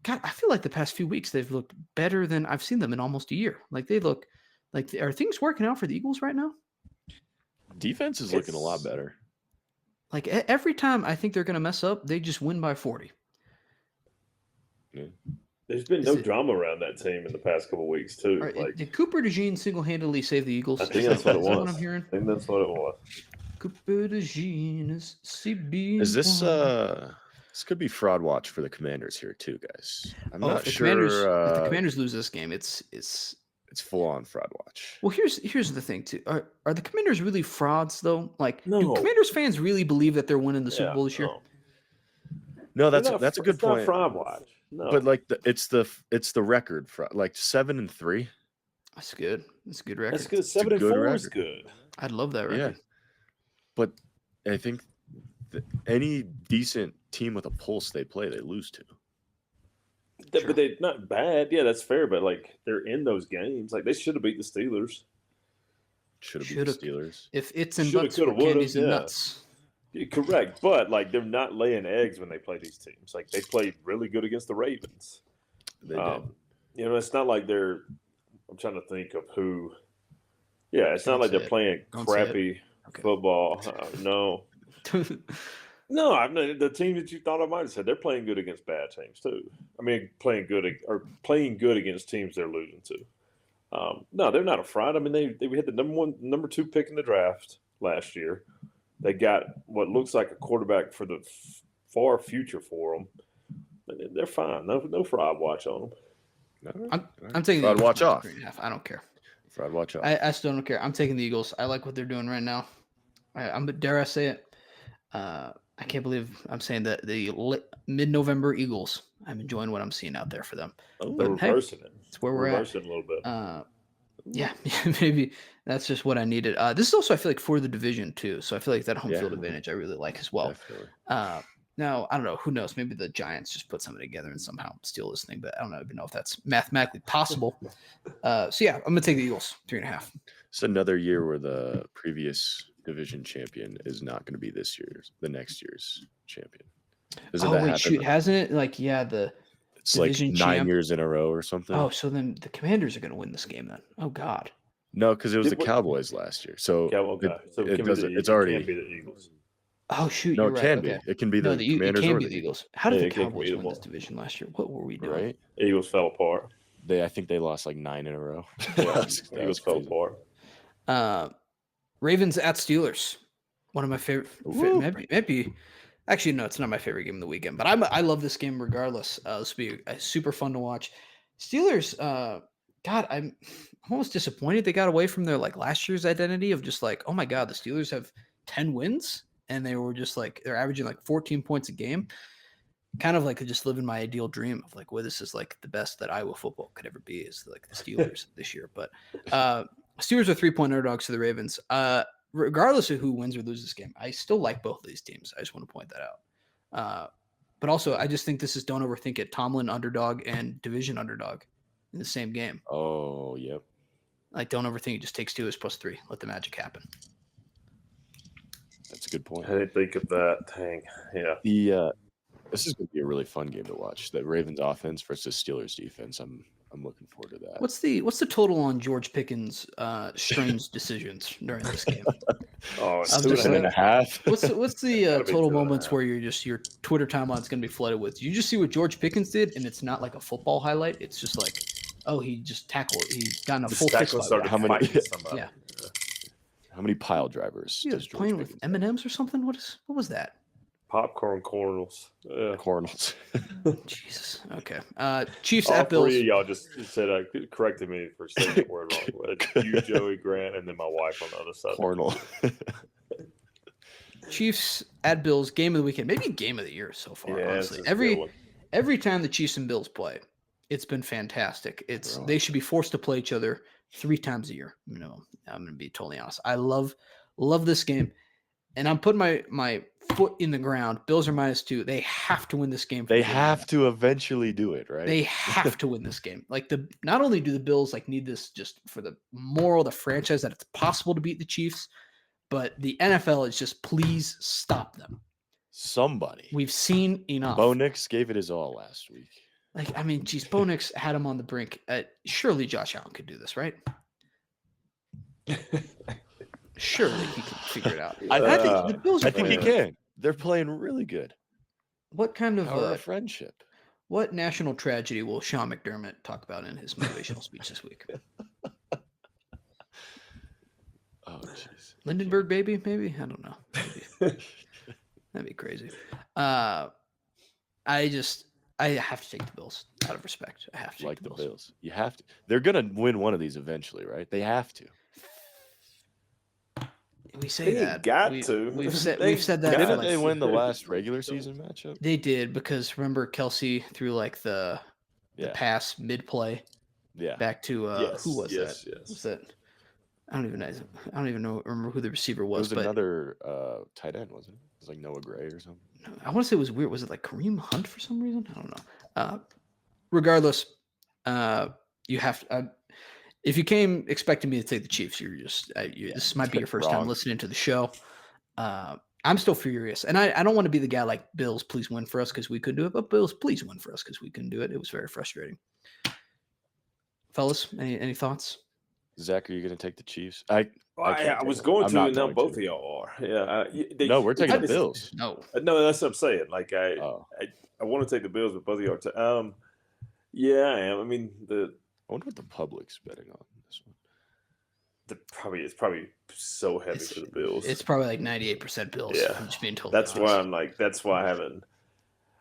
God, I feel like the past few weeks they've looked better than I've seen them in almost a year. Like they look like are things working out for the Eagles right now? Defense is looking a lot better. Like every time I think they're going to mess up, they just win by 40. There's been Is no it- drama around that team in the past couple of weeks, too. All right, Like, did Cooper DeJean single-handedly save the Eagles? I think that's what it Is that was. I'm hearing? I think that's what it was. Cooper DeJean is CB. Is this this could be fraud watch for the Commanders here too, guys. I'm not if the sure. Commanders lose this game, it's It's full on fraud watch. well. Here's the thing too. Are the Commanders really frauds though? Like, do No. Commanders fans really believe that they're winning the Super Bowl this year? No, that's They're not- a good it's not point. fraud watch. No. But like it's the record for like 7-3. That's good. That's a good record. that's good. 7 and good 4 is record. good. I'd love that Yeah, record. but I think any decent team with a pulse they play, they lose to. Sure. But they're not bad. Yeah, that's fair. But like they're in those games. Like they should have beat the Steelers. Should have beat the Shoulda- Steelers. If it's in Shoulda, butts coulda, or woulda, candies and yeah. nuts. Yeah, correct. But like they're not laying eggs when they play these teams. Like they played really good against the Ravens. They did. You know, it's not like they're. I'm trying to think of who. Yeah, it's not Don't like say they're it. playing Don't say it. crappy Okay. football. No, no. I'm not, the team that you thought I might have said they're playing good against bad teams too. I mean, playing good against teams they're losing to. No, they're not a fraud. I mean, they had the number 2 pick in the draft last year. They got what looks like a quarterback for the far future for them. They're fine. No fraud watch on them. I'm taking the Fraud Eagles watch minus off. 3.5. I don't care. Fraud watch off. I still don't care. I'm taking the Eagles. I like what they're doing right now. Dare I say it? I can't believe I'm saying that the mid-November Eagles. I'm enjoying what I'm seeing out there for them. Oh, They're But hey, reversing it. It's where we're at. Reversing a little bit. Yeah, maybe that's just what I needed. This is also, I feel like, for the division too. So I feel like that home Yeah. field advantage I really like as well. definitely. Now, I don't know. Who knows? Maybe the Giants just put something together and somehow steal this thing, but I don't even know if that's mathematically possible. So, yeah, I'm going to take the Eagles, 3.5. It's another year where the previous division champion is not going to be the next year's champion. Doesn't Oh, that wait, happen? shoot. Hasn't it? Like, yeah, It's like division 9 champ- years in a row or something. Oh, so then the Commanders are going to win this game then. Oh, God. No, because it was Did the what- Cowboys last year. So Okay. So it can be doesn't. the, It's it already. can't be the Eagles. Oh, shoot. No, You're it right. can Okay. be. It can be No, the it Commanders can or be the the Eagles. How did Yeah, the it can't be Cowboys either win this one. division last year? What were we doing? right. Eagles fell apart. I think they lost like 9 in a row. Yeah, That Eagles was fell crazy. apart. Ravens at Steelers. One of my favorite. Woo. Maybe. Actually, no, it's not my favorite game of the weekend, but I love this game regardless. This will be super fun to watch. Steelers. God, I'm almost disappointed they got away from their like last year's identity of just like, oh my God, the Steelers have 10 wins and they were just like they're averaging like 14 points a game. Kind of like just living my ideal dream of like, well, this is like the best that Iowa football could ever be is like the Steelers this year. But Steelers are 3-point underdogs to the Ravens. Regardless of who wins or loses this game, I still like both of these teams. I just want to point that out. But also, I just think this is don't overthink it. Tomlin underdog and division underdog in the same game. Oh, yep. Like, don't overthink it. Just take Steelers +3. Let the magic happen. That's a good point. I didn't think of that. Dang. Yeah. This is going to be a really fun game to watch. The Ravens offense versus Steelers defense. I'm looking forward to that. What's the total on George Pickens' strange decisions during this game? Oh, I'm it's just 7.5. What's the Gotta be total 2.5. moments where you're just your Twitter timeline's going to be flooded with? You just see what George Pickens did, and it's not like a football highlight. It's just like, oh, he just tackled. He got in a full fist fight. started How many- fighting somebody. Yeah. How many pile drivers He was does George playing with Pickens have? M&Ms or something. What was that? Popcorn corners. Yeah. Cornels. Jesus. Okay. Chiefs All at Bills. three of y'all just said corrected me for saying the word wrong. You, Joey, Grant, and then my wife on the other side. Cornel. Chiefs at Bills. Game of the weekend. Maybe game of the year so far. Yeah, honestly, this is a good one. every time the Chiefs and Bills play, it's been fantastic. Really? They should be forced to play each other 3 times a year. You know, I'm going to be totally honest. I love this game, and I'm putting my foot in the ground. Bills are -2. They have to win this game. They have to eventually do it, right? They have to win this game. Like not only do the Bills like need this just for the moral, the franchise that it's possible to beat the Chiefs, but the NFL is just please stop them. Somebody. We've seen enough. Bo Nix gave it his all last week. Like, I mean, geez, Bo Nix had him on the brink. Surely Josh Allen could do this, right? Surely he can figure it out. I think the Bills are I think he playing. can. They're playing really good. What kind of Power of friendship. what national tragedy will Sean McDermott talk about in his motivational speech this week? Oh, jeez. Lindenberg baby, maybe? I don't know. Maybe. That'd be crazy. I have to take the Bills out of respect. I have to take Like the the Bills. Bills. You have to. They're going to win one of these eventually, right? They have to. We say They that. got we, to. We've said They that. got For Didn't like, they win the last regular season matchup? They did because remember Kelsey threw like the Yeah. pass mid play Yeah. back to Yes, who was yes, that? yes. Was that? I don't even know. Remember who the receiver It was? was but another tight end, wasn't it? It was like Noah Gray or something. I want to say it was weird. Was it like Kareem Hunt for some reason? I don't know. Regardless, you have to. If you came expecting me to take the Chiefs, you're just this might be your first time Wrong. listening to the show. I'm still furious, and I don't want to be the guy like Bills, please win for us because we couldn't do it, but Bills, please win for us because we couldn't do it. It was very frustrating. Fellas, any thoughts? Zach, are you going to take the Chiefs? I can't was take going I'm to, not and now going both to. of y'all are. Yeah. No, we're taking I the just- Bills. No, No, that's what I'm saying. Like I Oh, want to take the Bills, but both of you are. Yeah, I am. I mean, I wonder what the public's betting on this one. it's probably so heavy for the Bills. it's probably like 98% Bills. Yeah. I'm just being told. That's why that's why I haven't.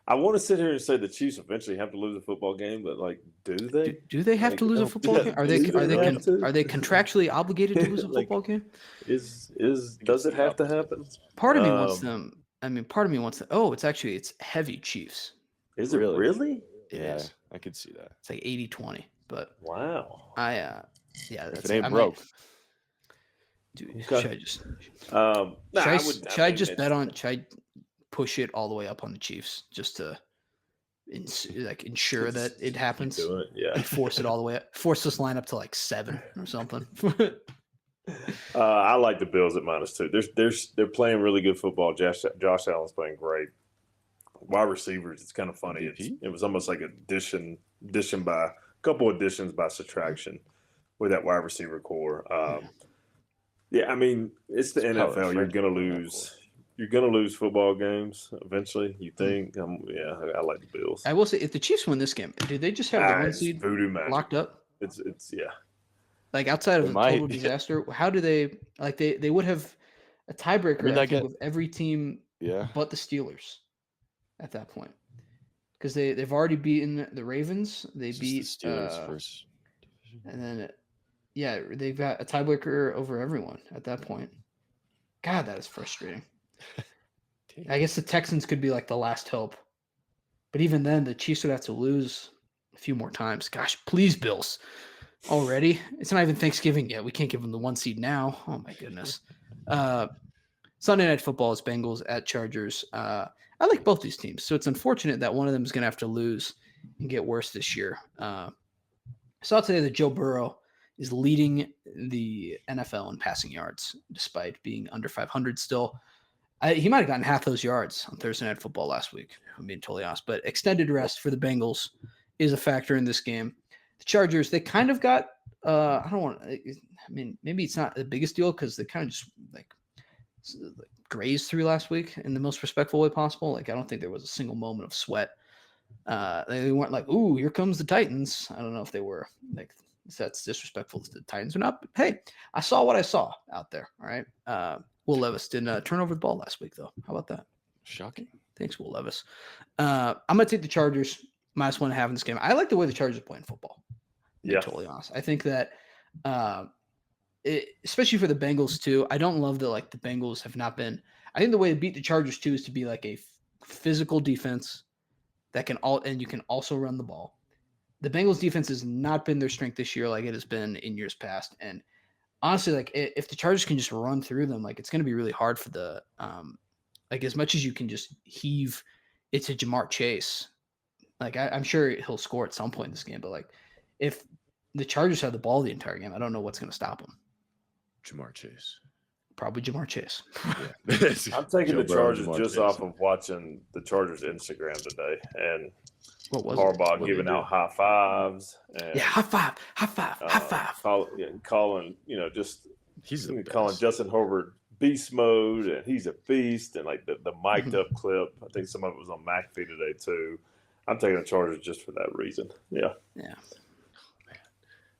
I want to sit here and say the Chiefs eventually have to lose a football game, but like, do they? Do they have to lose a football game? Are they do they have to? are they contractually obligated to lose a Like, football game? Does it have to happen? Part of me wants um, them. I mean, part of me wants them. Oh, it's heavy Chiefs. Is it Really? really? It Yeah, is. I could see that. It's like 80-20. But Wow. yeah, If that's it ain't I might- broke, Dude, Okay. should I just Nah, should I, I s- would. should I mean, just it's- bet on? Should I push it all the way up on the Chiefs just to ensure that it Keep happens. doing it. Yeah. And force it all the way up. Force this line up to like 7 or something. I like the Bills at -2. They're playing really good football. Josh Allen's playing great. Wide receivers, it's kind of funny. It was almost like addition by a couple additions by subtraction with that wide receiver core. Yeah, I mean, it's the NFL. You're gonna lose. You're gonna lose football games eventually. You think? Yeah, I like the Bills. I will say, if the Chiefs win this game, do they just have the 1 seed voodoo magic locked up? It's yeah. Like outside of It a might. total disaster, how do they like they would have a tiebreaker I think, with every team Yeah. but the Steelers at that point. Because they've already beaten the Ravens. They It's beat just the Steelers first division. and then they've got a tiebreaker over everyone at that point. God, that is frustrating. I guess the Texans could be like the last hope. But even then, the Chiefs would have to lose a few more times. Gosh, please, Bills. Already? It's not even Thanksgiving yet. We can't give them the 1 seed now. Oh, my goodness. Sunday Night Football is Bengals at Chargers. I like both these teams. So it's unfortunate that one of them is going to have to lose and get worse this year. I saw today that Joe Burrow is leading the NFL in passing yards despite being under 500 still. He might have gotten half those yards on Thursday Night Football last week, if I'm being totally honest. But extended rest for the Bengals is a factor in this game. The Chargers, they kind of got I don't want to – I mean, maybe it's not the biggest deal because they kind of just like grazed through last week in the most respectful way possible. Like, I don't think there was a single moment of sweat. They weren't like, ooh, here comes the Titans. I don't know if they were like – if that's disrespectful to the Titans or not. But hey, I saw what I saw out there. All right. Will Levis didn't turn over the ball last week, though. How about that? Shocking. Thanks, Will Levis. I'm going to take the Chargers -1.5 in this game. I like the way the Chargers are playing football. To be totally honest. I think that especially for the Bengals, too, I don't love that like the Bengals have not been – I think the way to beat the Chargers, too, is to be like a physical defense that can – and you can also run the ball. The Bengals defense has not been their strength this year like it has been in years past. And honestly, like if the Chargers can just run through them, like it's going to be really hard for the like as much as you can just heave it to Jamar Chase. Like I'm sure he'll score at some point in this game, but like if the Chargers have the ball the entire game, I don't know what's going to stop them. Jamar Chase. Probably Jamar Chase. Yeah. I'm taking the Chargers Jamar just Chase. off of watching the Chargers Instagram today and What was Harbaugh What giving they do? out high fives. And, Yeah, high five, calling, just He's the calling best. Justin Herbert beast mode, and he's a beast, and like the mic'd Mhm. up clip. I think some of it was on McAfee today too. I'm taking the Chargers just for that reason. Yeah. Yeah.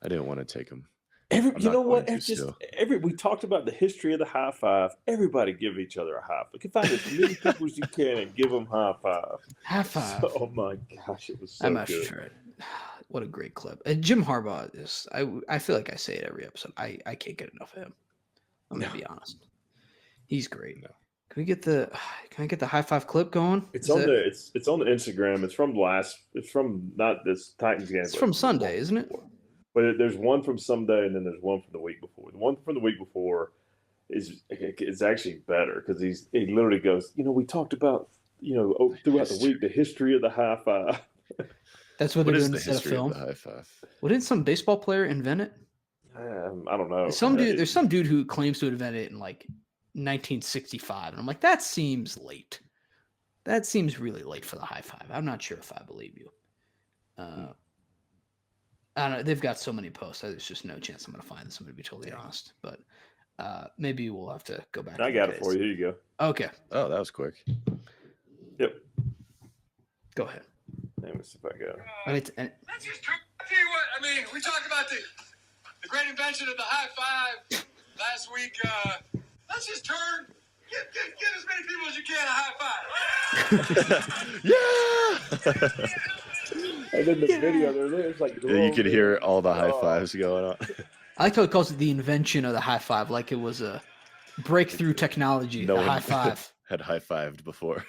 I didn't want to take him. You not know what? going It's to just still. we talked about the history of the high five. Everybody give each other a high five. You can find as many people as you can and give them high five. High five. So, oh my gosh, it was so I'm not good. sure. What a great clip. And Jim Harbaugh is I feel like I say it every episode. I can't get enough of him. I'm gonna be honest. He's great. No. Can I get the high five clip going? It's Is on it- the it's on the Instagram. It's from not this Titans game. It's but from Sunday, isn't it? But there's one from Sunday, and then there's one from the week before. The one from the week before is actually better because he literally goes, we talked about throughout the week the history of the high five. That's what What they're is doing the instead of history of film. the high five? Well, didn't some baseball player invent it? I don't know. There's some dude who claims to invent it in like 1965, and I'm like, that seems late. That seems really late for the high five. I'm not sure if I believe you. I don't know. They've got so many posts. There's just no chance I'm going to find this. I'm going to be totally honest. But maybe we'll have to go back. I to got the it for you. Here you go. Okay, Oh, that was quick. Yep. go ahead. Let me see if I got it. That's just true. I tell you what, I mean, we talked about the great invention of the high five last week. Let's just turn, get as many people as you can a high five. Yeah. And then the video, there's like Yeah, you could hear all the high fives going on. I like how it calls it the invention of the high five, like it was a breakthrough technology. No the one high five. had high fived before.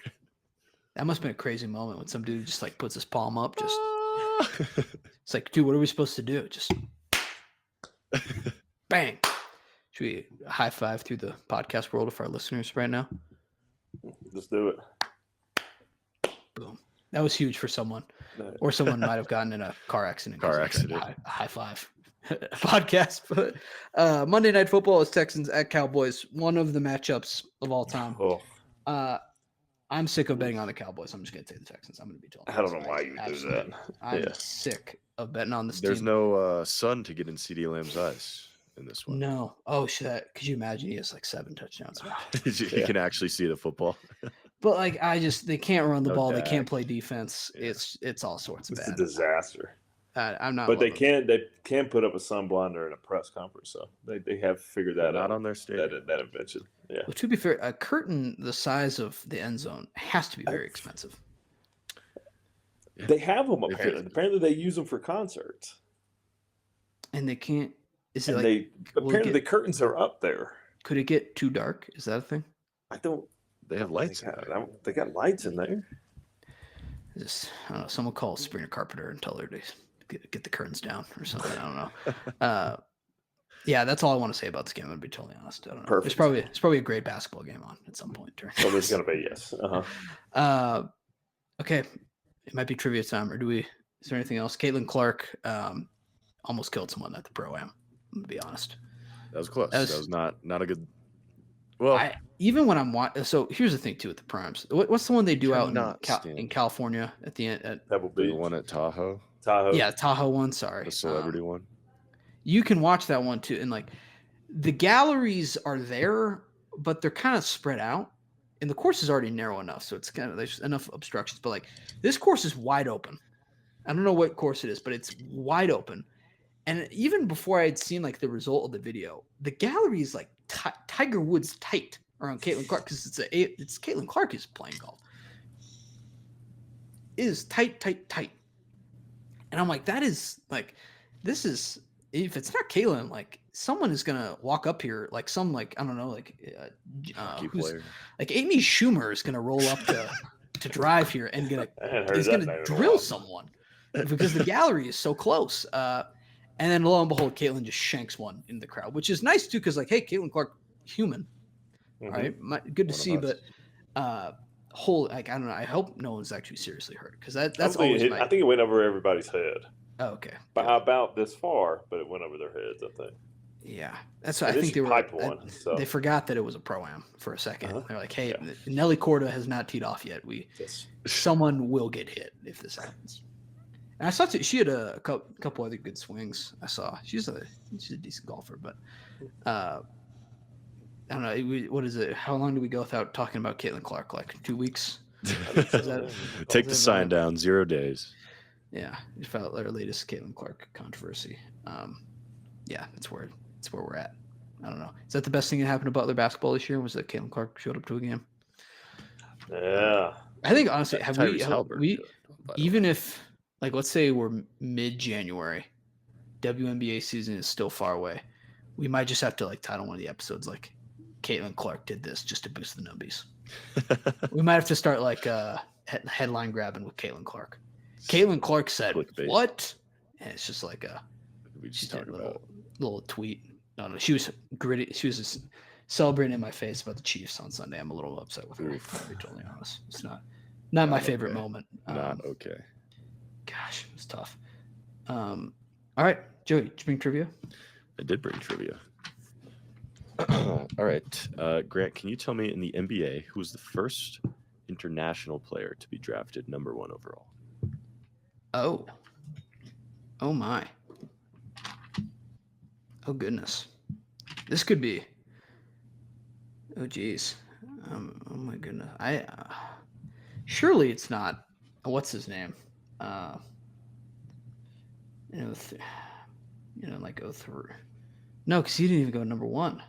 That must have been a crazy moment when some dude just like puts his palm up. Just it's like, dude, what are we supposed to do? Just bang. Should we high five through the podcast world of our listeners right now? Let's do it. Boom. That was huge for someone, No. or someone might have gotten in a car accident. 'cause Car of that accident. High five podcast. But Monday Night Football is Texans at Cowboys, one of the matchups of all time. Oh, I'm sick of betting on the Cowboys. I'm just going to take the Texans. I'm going to be told. I don't know why you do that. I'm Yeah. sick of betting on this There's team. no sun to get in CD Lamb's eyes in this one. No. Oh, shit. Could you imagine he has like 7 touchdowns? You Yeah. can actually see the football. But like, they can't run the No ball. They Dak. can't play defense. Yeah. It's all sorts of It's a bad. disaster. I'm not. But they loving it. can put up a sunblind during a press conference, so they have figured that Not out. on their stadium. That invention. Yeah. Well, to be fair, a curtain the size of the end zone has to be very expensive. They have them If it- apparently. Apparently they use them for concerts. And they can't. Is it And like? will it apparently get- the curtains are up there. Could it get too dark? Is that a thing? I don't They have lights in there. They got lights in there. I don't know. Someone call Sabrina Carpenter and tell her to get the curtains down or something. I don't know. Yeah, that's all I want to say about this game. I'm gonna be totally honest. I don't know. Perfect. There's probably a great basketball game on at some point during. So there's this. going to be, yes. Uh-huh. Okay, it might be trivia time, or do we? Is there anything else? Caitlin Clark almost killed someone at the pro am. I'm gonna be honest. That was close. That That was- was not a good. Well, Even when I'm watching, so here's the thing too with the primes. What's the one they do out Cannot stand in California at the end? Pebble the Beach. one at Tahoe, Tahoe. Yeah, Tahoe one. Sorry, the celebrity one. You can watch that one too, and like the galleries are there, but they're kind of spread out, and the course is already narrow enough, so it's kind of there's enough obstructions. But like this course is wide open. I don't know what course it is, but it's wide open. And even before I had seen like the result of the video, the gallery is like Tiger Woods tight around Caitlin Clark because it's Caitlin Clark is playing golf. It is tight. And I'm like, that is like, this is, if it's not Caitlin, like someone is gonna walk up here, like some like I don't know, like Hockey who's player. like Amy Schumer is gonna roll up to drive here and I hadn't heard he's that gonna name in a drill while. someone because the gallery is so close. And then lo and behold, Caitlin just shanks one in the crowd, which is nice too, because like, hey, Caitlin Clark, human, Mhm. all right, good to One of see, us. but like I don't know. I hope no one's actually seriously hurt because that's I think always it- my. I think it went over everybody's head. Oh, okay. By good. about this far, but it went over their heads, I think. Yeah, that's what I And think she they were. piped one, so They forgot that it was a pro am for a 2nd Uh-huh. They're like, hey, Yeah. Nelly Corda has not teed off yet. just Someone will get hit if this happens. And I saw she had a couple other good swings. I saw she's a decent golfer, but I don't know. What is it? How long do we go without talking about Caitlin Clark? Like 2 weeks? that- Take the is that sign right? down. 0 days. Yeah, we felt our latest Caitlin Clark controversy. Yeah, that's where we're at. I don't know. Is that the best thing that happened to Butler basketball this year? Was that Caitlin Clark showed up to a game? yeah. I think honestly, have Tyrese we Halliburton, by the way. even if like let's say we're mid-January, WNBA season is still far away, we might just have to like title one of the episodes like Caitlin Clark did this just to boost the numbies. We might have to start like headline grabbing with Caitlin Clark. Caitlin Clark said Clickbait. what? And it's just like we she just did talked a about. little tweet. No, she was gritty. She was just celebrating in my face about the Chiefs on Sunday. I'm a little upset with her. Oof. To be totally honest, it's not my Not favorite okay. moment. Not okay. Gosh, it's tough. All right, Joey, did you bring trivia? I did bring trivia. All right, Grant, can you tell me in the NBA who was the first international player to be drafted number 1 overall? Oh my. Oh goodness, this could be. Oh geez. Oh my goodness. Surely it's not. What's his name? Like 03. No, because he didn't even go number 1.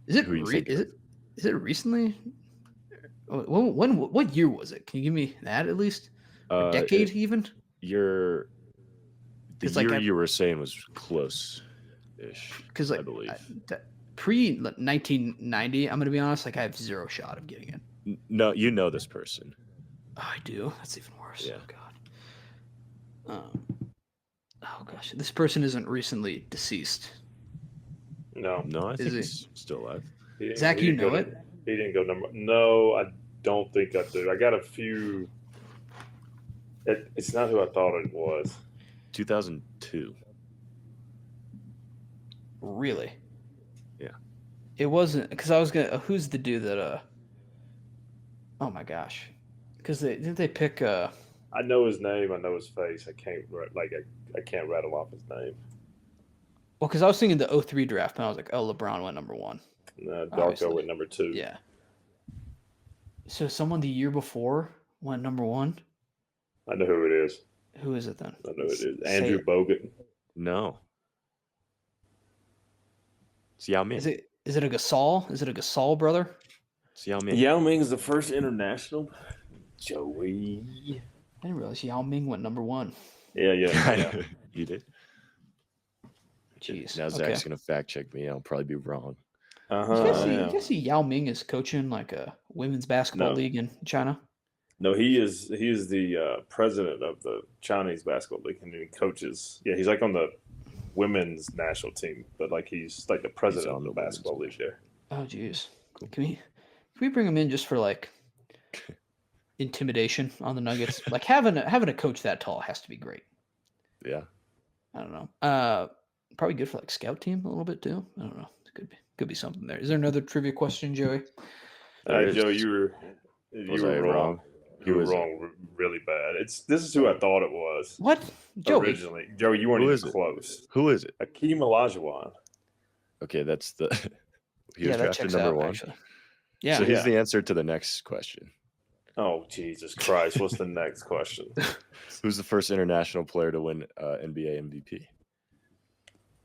Is it? Who you thinking Is it recently? What year was it? Can you give me that at least? A decade even? The 'Cause, like, year you were saying was close-ish. Because like I believe. pre 1990, I'm gonna be honest. Like I have zero shot of getting it. No, you know this person. Oh, I do. That's even worse. Yeah. Oh god. Oh gosh, this person isn't recently deceased. No. No, I think he? he's still alive. He didn't- Zach, he you didn't go know to- it? He didn't go number. No, I don't think I do. I got a few It's not who I thought it was. 2002. Really? Yeah. It wasn't because I was gonna. Who's the dude that? Oh my gosh, because didn't they pick? I know his name. I know his face. I can't I can't rattle off his name. Well, because I was thinking the 03 draft, and I was like, oh, LeBron went number 1. Darko Obviously. went number 2. Yeah. So someone the year before went number 1. I know who it is. Who is it then? I know it is. Say Andrew it. Bogut. No. It's Yao Ming. Is it a Gasol? Is it a Gasol brother? It's Yao Ming. Yao Ming's the first international. Joey. I didn't realize Yao Ming went number 1. Yeah. You did. Jeez. Now Okay. Zach's gonna fact check me. I'll probably be wrong. You guys see Yao Ming is coaching like a women's basketball No. league in China? No, he is the president of the Chinese basketball league, and he coaches. Yeah, he's like on the women's national team, but like he's like the president on of the the women's basketball league there. Oh, jeez. Can we bring him in just for like intimidation on the Nuggets? Like having a coach that tall has to be great. Yeah. I don't know. Probably good for like scout team a little bit too. I don't know. It could be something there. Is there another trivia question, Joey? There Joe, is. you Was were I wrong. wrong? You Who were is it? wrong really bad. This is who I thought it was What, Joey? originally. Joe, you weren't Who even is it? close. Who is it? Akeem Olajuwon. Okay, that's the. He was that drafted checks number out, 1. actually. Yeah. So he's Yeah. the answer to the next question. Oh Jesus Christ! What's the next question? Who's the first international player to win NBA MVP?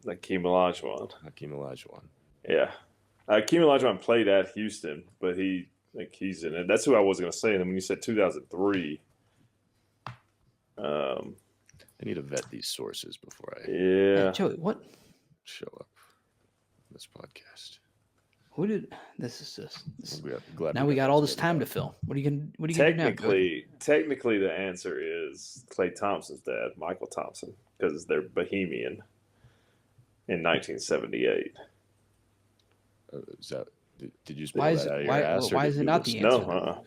Akeem Olajuwon. Hakeem Olajuwon. Yeah, Akeem Olajuwon played at Houston, but he's in it. That's who I was going to say. And then when you said 2003, I need to vet these sources before I yeah, Joey, what? show up on this podcast. Who did this? Is just this, Glad now we got all this that time to fill. What are you gonna do now? Joey? technically, the answer is Klay Thompson's dad, Michael Thompson, because they're Bohemian in 1978. Is that, did you Why spell is that out it? of your ass? or Why did is it you not just- the No, answer?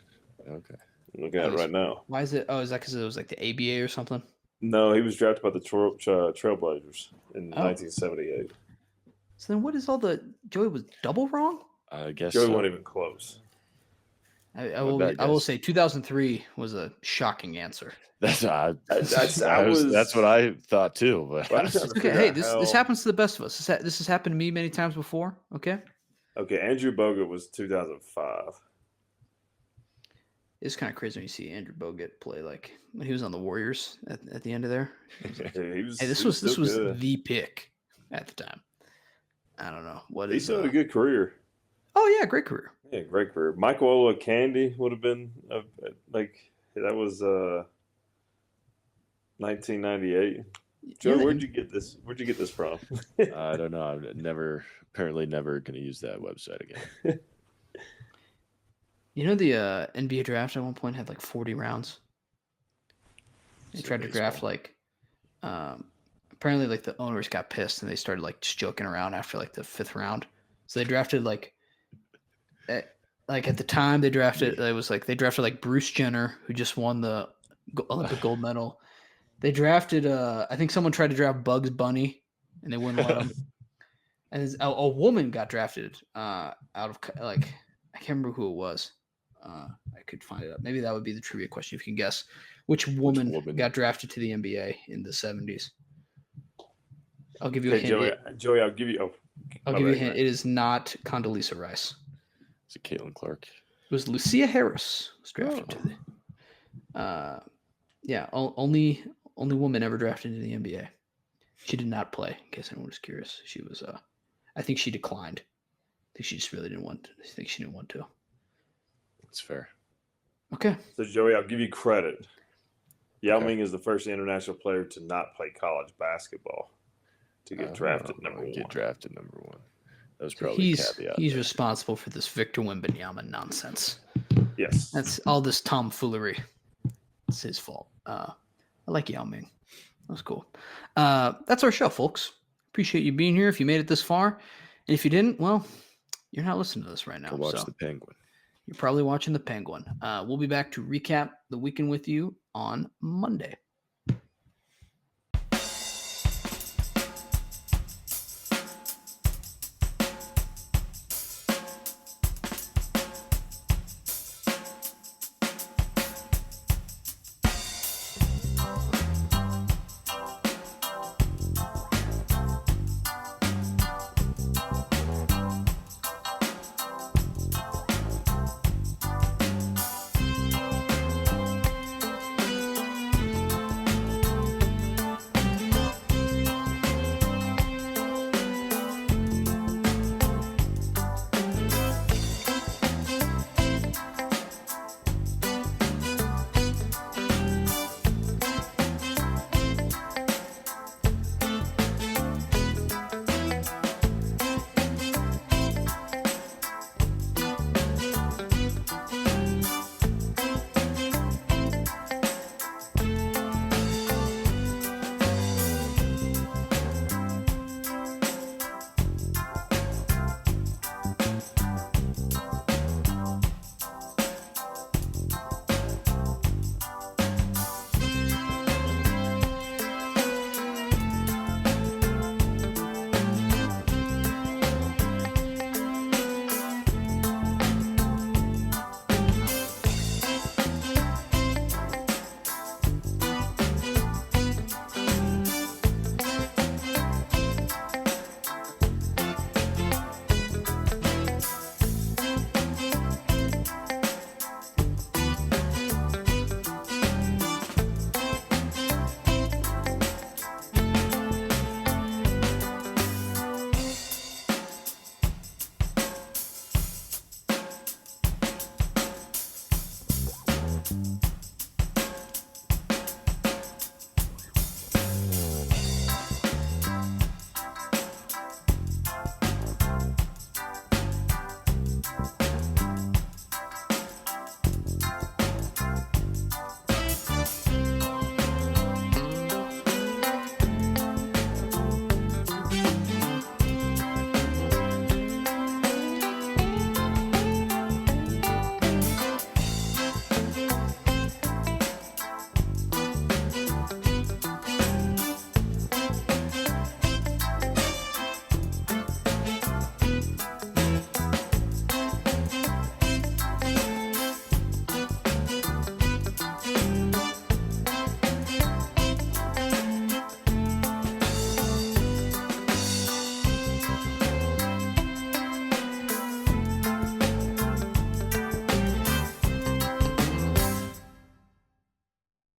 Okay. I'm looking at it right now. Why is it? Oh, is that because it was like the ABA or something? No, he was drafted by the Trailblazers in Oh. 1978. So then, what is all the Joey was double wrong? I guess Joey so. wasn't even close. I My will. bad, I will guys. say 2003 was a shocking answer. That's I was- that's what I thought too. But I'm trying to Okay, figure hey, out this how- happens to the best of us. This has happened to me many times before. Okay, Okay, Andrew Bogut was 2005. it's kind of crazy when you see Andrew Bogut play like when he was on the Warriors at the end of there. He was, Hey, this he was still good. the pick at the time. I don't know what He is. still had a good career. Oh yeah, great career. Yeah, great career. Michael Olowokandi would have been like that was 1998. Joe, Yeah, where'd you get this? Where'd you get this from? I don't know. I'm apparently never going to use that website again. You know the NBA draft at one point had like 40 rounds. They Is it tried to draft baseball? like, apparently like the owners got pissed and they started like just joking around after like the 5th round. So they drafted like at the time they drafted like Bruce Jenner, who just won the Olympic gold medal. They drafted I think someone tried to draft Bugs Bunny and they wouldn't let him. And a woman got drafted out of like I can't remember who it was. I could find it up. Maybe that would be the trivia question if you can guess which woman woman? got drafted to the NBA in the 70s. I'll give you a Hey, hint. Joey, I'll give you. Oh, I'll my give you a bad, hint. man. It is not Condoleezza Rice. Is it Caitlin Clark? It was Lucia Harris was drafted to the. Yeah, only woman ever drafted into the NBA. She did not play. In case anyone was curious, she was. I think she declined. I think she just really didn't want. I think she didn't want to. That's fair. Okay. So Joey, I'll give you credit. Yao Okay. Ming is the first international player to not play college basketball to get drafted number one. Get drafted number 1. That was So probably a he's caveat. he's there. responsible for this Victor Wembanyama nonsense. Yes. That's all this tomfoolery. It's his fault. I like Yao Ming. That was cool. That's our show, folks. Appreciate you being here. If you made it this far, and if you didn't, well, you're not listening to this right now. Go watch so the Penguin. you're probably watching the Penguin. We'll be back to recap the weekend with you on Monday.